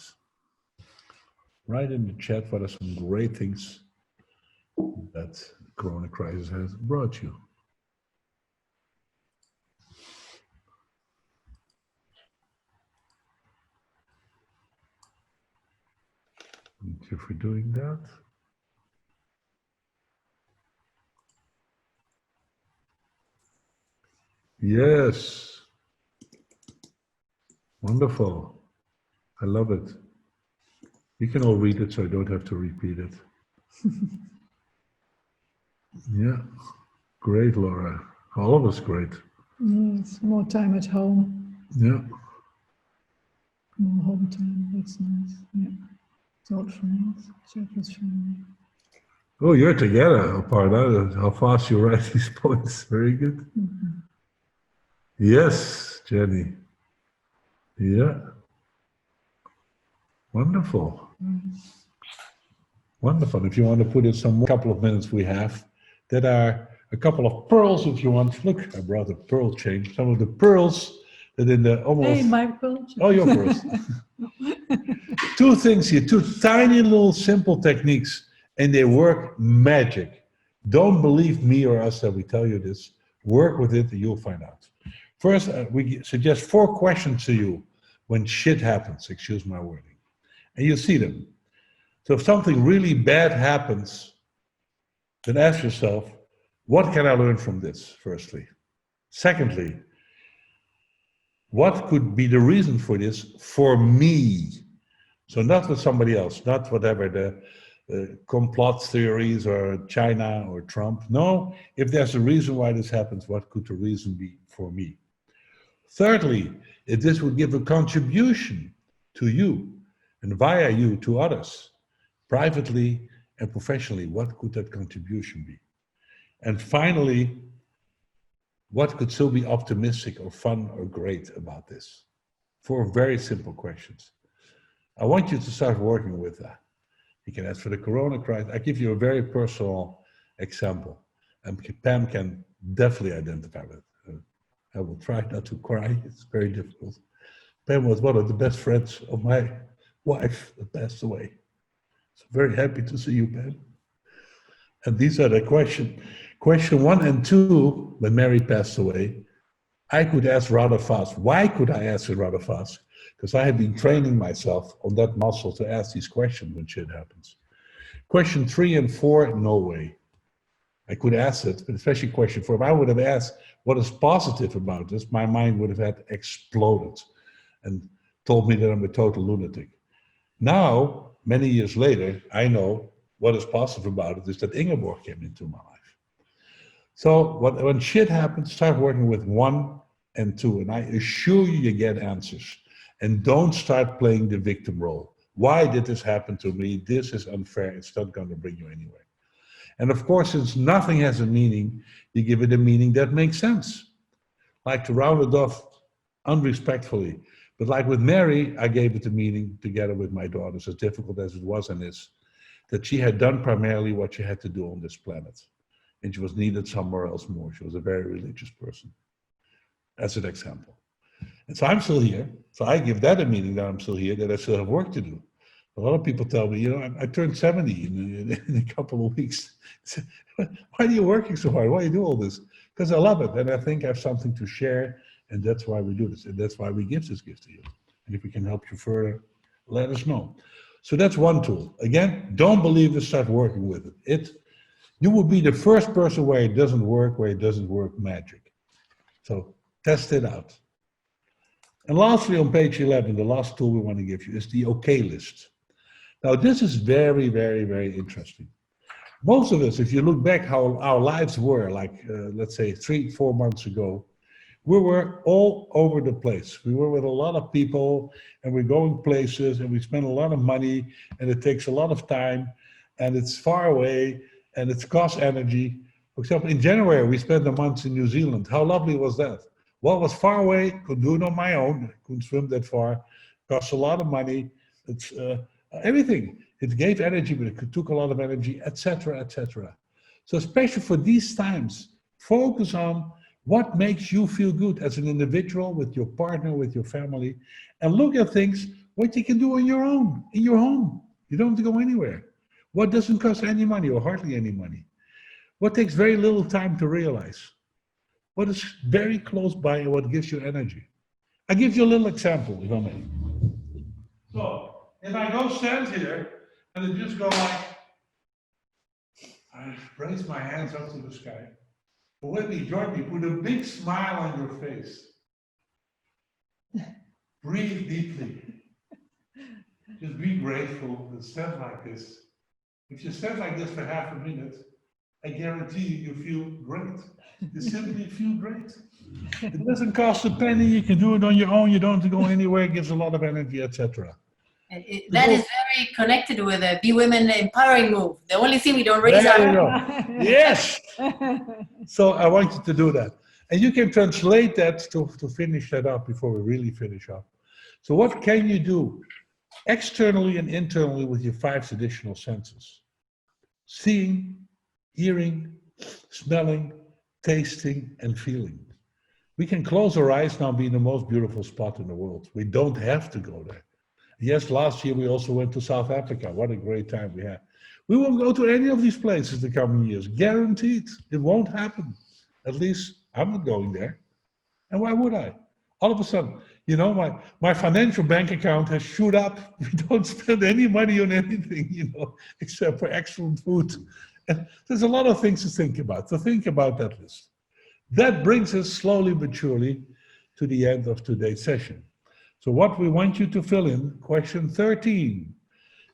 Write in the chat what are some great things that the Corona crisis has brought you. Thank you for doing that. Yes. Wonderful. I love it. You can all read it, so I don't have to repeat it. Yeah. Great, Laura. All of us great. Yes, more time at home. Yeah. More home time, that's nice. Yeah. Told friends, chat with family. Oh, you're together, Aparna. How fast you write these points. Very good. Mm-hmm. Yes, Jenny. Yeah. Wonderful. Wonderful. If you want to put in some couple of minutes we have, that are a couple of pearls if you want. Look, I brought a pearl chain. Some of the pearls that in the almost... Hey, my pearl chain. Oh, your pearls. Two things here, two tiny little simple techniques, and they work magic. Don't believe me or us that we tell you this. Work with it and you'll find out. First, we suggest 4 questions to you when shit happens, excuse my wording. And you see them. So if something really bad happens, then ask yourself, what can I learn from this, firstly? Secondly, what could be the reason for this for me? So not with somebody else, not whatever the complot theories or China or Trump. No, if there's a reason why this happens, what could the reason be for me? Thirdly, if this would give a contribution to you and via you to others, privately and professionally, what could that contribution be? And finally, what could still be optimistic or fun or great about this? 4 very simple questions. I want you to start working with that. You can ask for the Corona crisis. I give you a very personal example, and Pam can definitely identify with it. I will try not to cry, it's very difficult. Pam was one of the best friends of my wife that passed away. So very happy to see you, Pam. And these are the questions. Question 1 and 2, when Mary passed away, I could ask rather fast. Why could I ask it rather fast? Because I have been training myself on that muscle to ask these questions when shit happens. Question 3 and 4, no way. I could ask it, but especially question 4. If I would have asked what is positive about this, my mind would have had exploded and told me that I'm a total lunatic. Now, many years later, I know what is positive about it is that Ingeborg came into my life. So when shit happens, start working with 1 and 2, and I assure you, you get answers. And don't start playing the victim role. Why did this happen to me? This is unfair. It's not going to bring you anywhere. And of course, since nothing has a meaning, you give it a meaning that makes sense. Like to round it off unrespectfully. But like with Mary, I gave it a meaning together with my daughters, as difficult as it was and is, that she had done primarily what she had to do on this planet. And she was needed somewhere else more. She was a very religious person, as an example. And so I'm still here. So I give that a meaning that I'm still here, that I still have work to do. A lot of people tell me, you know, I turned 70 in a couple of weeks. Why are you working so hard? Why do you do all this? Because I love it. And I think I have something to share. And that's why we do this. And that's why we give this gift to you. And if we can help you further, let us know. So that's one tool. Again, don't believe it, start working with it. You will be the first person where it doesn't work magic. So test it out. And lastly, on page 11, the last tool we want to give you is the okay list. Now, this is very, very, very interesting. Most of us, if you look back how our lives were, like, let's say 3-4 months ago, We were all over the place. We were with a lot of people, and we're going places, and we spend a lot of money, and it takes a lot of time, and it's far away, and it costs energy. For example, in January, we spent a month in New Zealand. How lovely was that? Well, it was far away, could do it on my own, couldn't swim that far, cost a lot of money, it's everything. It gave energy, but it took a lot of energy, etc., etc. So especially for these times, focus on what makes you feel good as an individual, with your partner, with your family, and look at things, what you can do on your own, in your home. You don't have to go anywhere. What doesn't cost any money or hardly any money? What takes very little time to realize? What is very close by and what gives you energy? I'll give you a little example, if I may. So, if I go stand here, and I just go like, I raise my hands up to the sky. But when you join me, put a big smile on your face. Breathe deeply. Just be grateful and stand like this. If you stand like this for half a minute, I guarantee you feel great. You simply feel great. It doesn't cost a penny. You can do it on your own. You don't have to go anywhere. It gives a lot of energy, etc. That is very connected with the Be Women Empowering move. The only thing we don't raise There you our go. Yes. So I want you to do that. And you can translate that to finish that up before we really finish up. So what can you do externally and internally with your 5 additional senses? Seeing, hearing, smelling, tasting, and feeling. We can close our eyes now, be in the most beautiful spot in the world. We don't have to go there. Yes, last year we also went to South Africa. What a great time we had. We won't go to any of these places the coming years. Guaranteed. It won't happen. At least I'm not going there. And why would I? All of a sudden, you know, my financial bank account has shoot up. We don't spend any money on anything, you know, except for excellent food. And there's a lot of things to think about. So think about that list. That brings us slowly but surely to the end of today's session. So what we want you to fill in, question 13,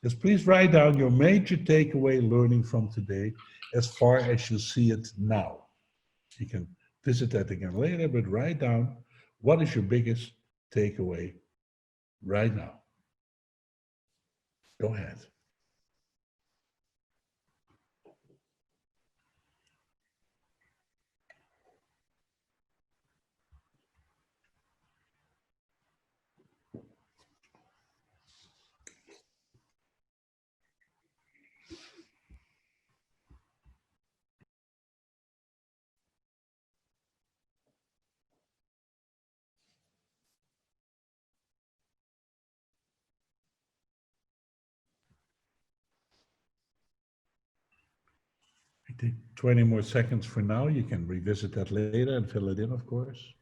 is please write down your major takeaway learning from today as far as you see it now. You can visit that again later, but write down what is your biggest takeaway right now. Go ahead. Take 20 more seconds for now. You can revisit that later and fill it in, of course.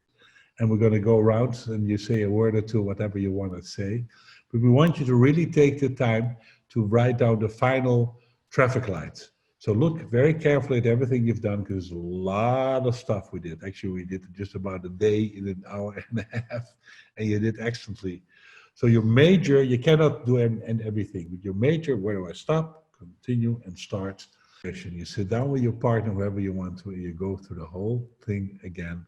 And we're going to go around and you say a word or two, whatever you want to say. But we want you to really take the time to write down the final traffic lights. So look very carefully at everything you've done, because there's a lot of stuff we did. Actually, we did just about a day in an hour and a half, and you did excellently. So your major, you cannot do everything. With your major, where do I stop, continue, and start? You sit down with your partner, whoever you want to, and you go through the whole thing again.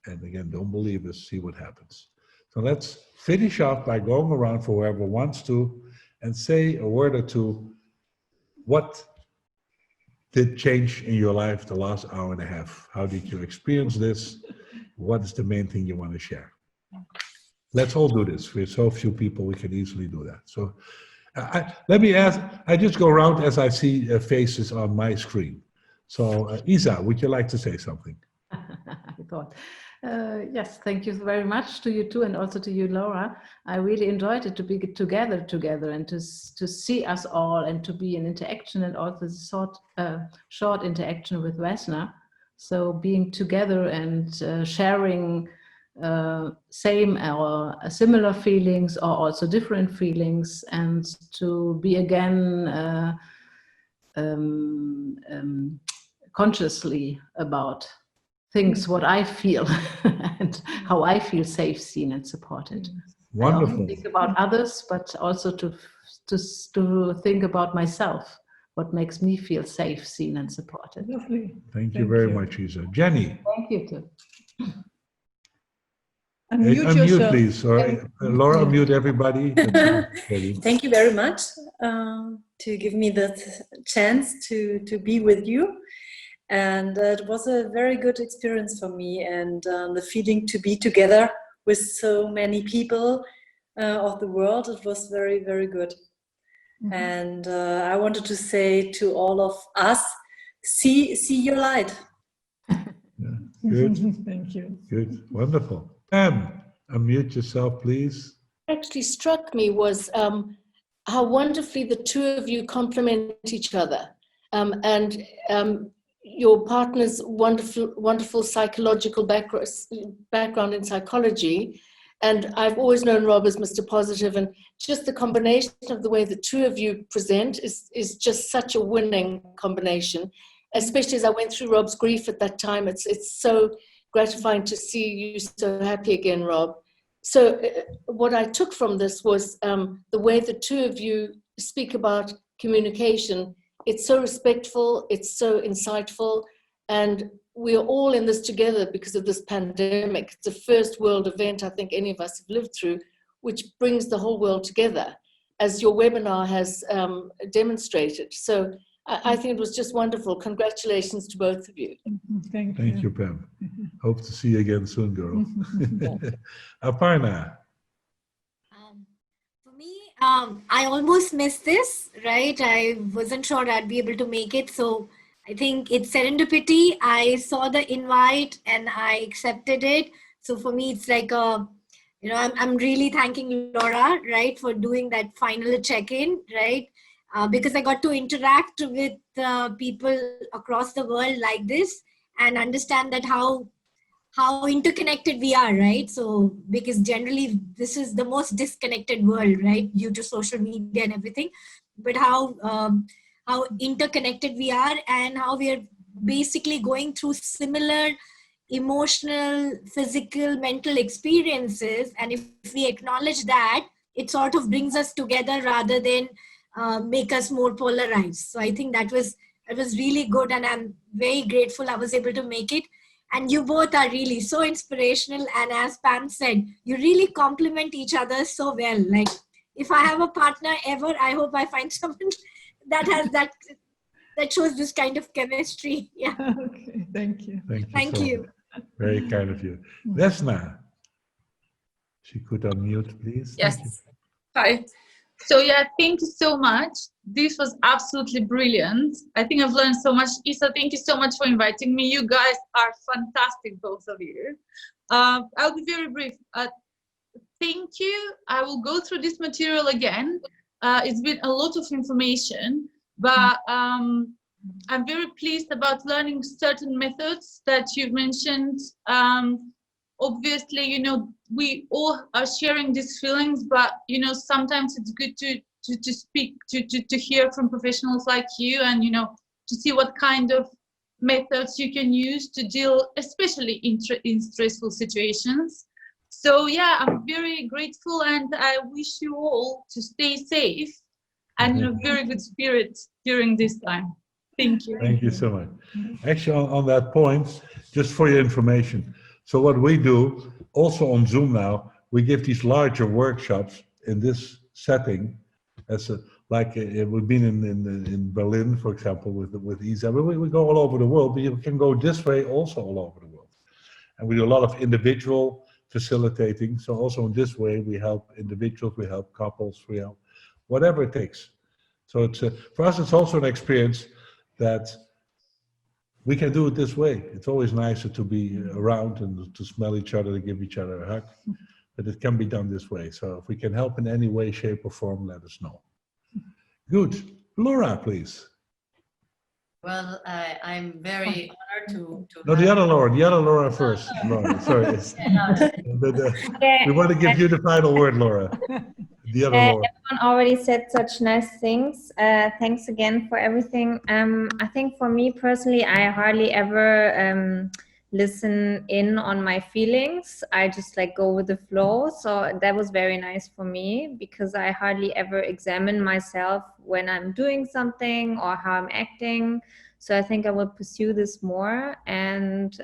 And again, don't believe us, see what happens. So let's finish off by going around for whoever wants to and say a word or two. What did change in your life the last hour and a half? How did you experience this? What is the main thing you want to share? Let's all do this. We're so few people, we can easily do that. So let me ask, I just go around as I see faces on my screen. So Isa, would you like to say something? I thought, yes, thank you very much to you too, and also to you, Laura. I really enjoyed it to be together and to see us all and to be in interaction, and also short interaction with Weser. So being together and sharing same or similar feelings, or also different feelings, and to be again consciously about things, what I feel and how I feel safe, seen, and supported. Wonderful. I think about others, but also to think about myself. What makes me feel safe, seen, and supported. Lovely. Thank you very much, Isa. Jenny. Thank you too. Unmute Unmute, yourself. please. Or Laura, unmute everybody. Thank you very much to give me that chance to be with you. And it was a very good experience for me, and the feeling to be together with so many people of the world, it was very, very good. And I wanted to say to all of us, see your light. Yeah, good. Thank you. Good. Wonderful. Pam, unmute yourself, please. Actually struck me was how wonderfully the two of you complement each other, and your partner's wonderful psychological background in psychology. And I've always known Rob as Mr. Positive, and just the combination of the way the two of you present is just such a winning combination, especially as I went through Rob's grief at that time. It's so gratifying to see you so happy again, Rob. So what I took from this was the way the two of you speak about communication. It's so respectful, it's so insightful, and we're all in this together because of this pandemic. It's the first world event I think any of us have lived through, which brings the whole world together, as your webinar has demonstrated. So I think it was just wonderful. Congratulations to both of you. Thank you, Pam. Hope to see you again soon, girl. Aparna. For me, I almost missed this, right? I wasn't sure I'd be able to make it. So I think it's serendipity. I saw the invite and I accepted it. So for me, it's like I'm really thanking Laura, right, for doing that final check-in, right? Because I got to interact with people across the world like this and understand that how interconnected we are, right? So because generally this is the most disconnected world, right, due to social media and everything, but how interconnected we are and how we are basically going through similar emotional, physical, mental experiences. And if we acknowledge that, it sort of brings us together rather than make us more polarized. So I think that was really good, and I'm very grateful I was able to make it. And you both are really so inspirational, and as Pam said, you really complement each other so well. Like, if I have a partner ever, I hope I find someone that has that shows this kind of chemistry. Yeah. Okay, thank you. Thank you. Very kind of you. Vesna. She could unmute, please. Yes. Hi. So yeah, thank you so much. This was absolutely brilliant. I think I've learned so much. Isa, thank you so much for inviting me. You guys are fantastic, both of you. I'll be very brief. Thank you. I will go through this material again. It's been a lot of information, but I'm very pleased about learning certain methods that you've mentioned. Obviously, we all are sharing these feelings, but sometimes it's good to speak, to hear from professionals like you, and to see what kind of methods you can use to deal, especially in stressful situations. So yeah, I'm very grateful, and I wish you all to stay safe and in a very good spirit during this time. Thank you. Thank you so much. Actually, on that point, just for your information, so what we do, also on Zoom now, we give these larger workshops in this setting, we've been in Berlin, for example, with Isa. We go all over the world, but you can go this way also all over the world. And we do a lot of individual facilitating. So also in this way, we help individuals, we help couples, we help whatever it takes. So it's for us, it's also an experience that we can do it this way. It's always nicer to be around and to smell each other, to give each other a hug, but it can be done this way. So if we can help in any way, shape or form, let us know. Good. Laura, please. Well, I'm very honored to No, the other Laura first. Laura, sorry. We want to give you the final word, Laura. The other Laura. Everyone already said such nice things. Thanks again for everything. I think for me personally, I hardly ever listen in on my feelings. I just go with the flow. So that was very nice for me, because I hardly ever examine myself when I'm doing something or how I'm acting. So I think I will pursue this more, and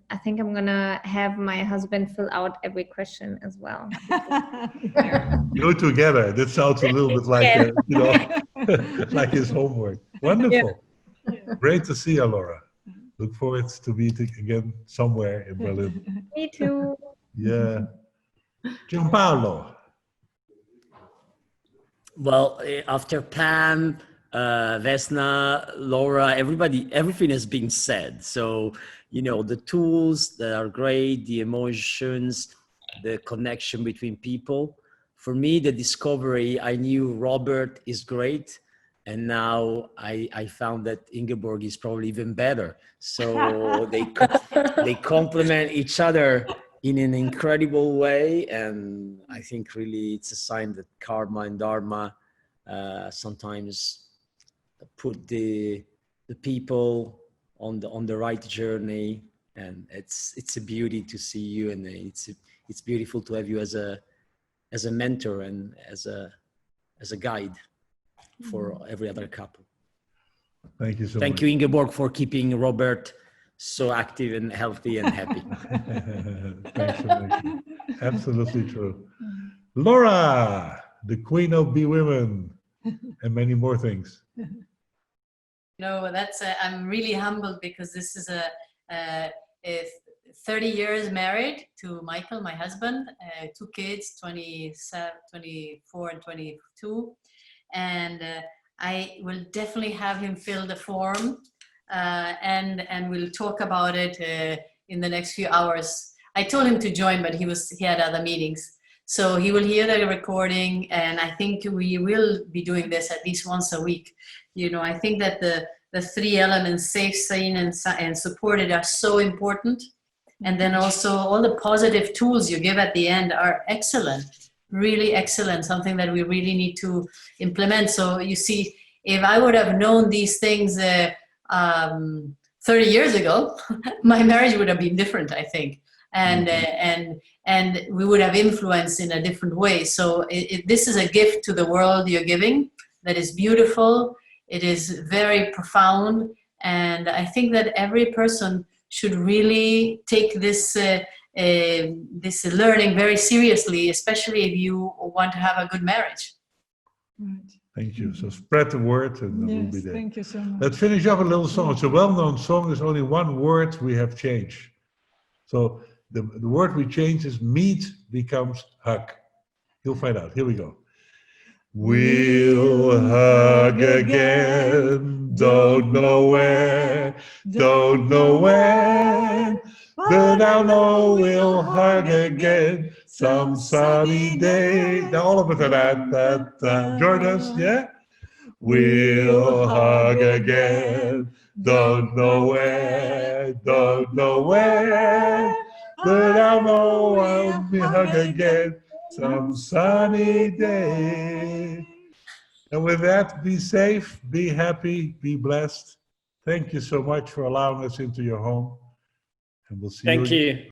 I think I'm gonna have my husband fill out every question as well. Go together. That sounds a little bit like, Yes. you know, like his homework. Wonderful. Great to see you, Laura. Look forward to meeting again somewhere in Berlin. Me too. Yeah. Gianpaolo. Well, after Pam, Vesna, Laura, everything has been said. So, you know, the tools that are great, the emotions, the connection between people. For me, the discovery, I knew Robert is great. And now I found that Ingeborg is probably even better. So they complement each other in an incredible way. And I think really it's a sign that karma and dharma sometimes put the people on the right journey. And it's a beauty to see you, and it's beautiful to have you as a mentor and as a guide for every other couple. Thank you so much. Thank you, Ingeborg, for keeping Robert so active and healthy and happy. Thanks so much. Absolutely true. Laura, the queen of Be Women, and many more things. No, that's I'm really humbled because this is a 30 years married to Michael, my husband, 2 kids, 24 and 22. And I will definitely have him fill the form and we'll talk about it in the next few hours. I told him to join, but he had other meetings. So he will hear the recording, and I think we will be doing this at least once a week. You know, I think that the 3 elements, safe, sane, and supported, are so important. And then also all the positive tools you give at the end are excellent, really excellent, something that we really need to implement. So you see, if I would have known these things 30 years ago, my marriage would have been different, I think. And we would have influenced in a different way. So this is a gift to the world you're giving that is beautiful. It is very profound. And I think that every person should really take this learning very seriously, especially if you want to have a good marriage. Right. Thank you. So spread the word, and we'll be there. Thank you so much. Let's finish off a little song. It's a well-known song. There's only one word we have changed. So the word we changed is meet becomes hug. You'll find out. Here we go. We'll hug again. Don't know where. Don't know when. But I know we'll hug again some sunny day. Now all of us are that. Join us, yeah? We'll hug again. Don't know where. Don't know when. But I know we'll hug again some sunny day. And with that, be safe, be happy, be blessed. Thank you so much for allowing us into your home. And we'll see you. Thank you.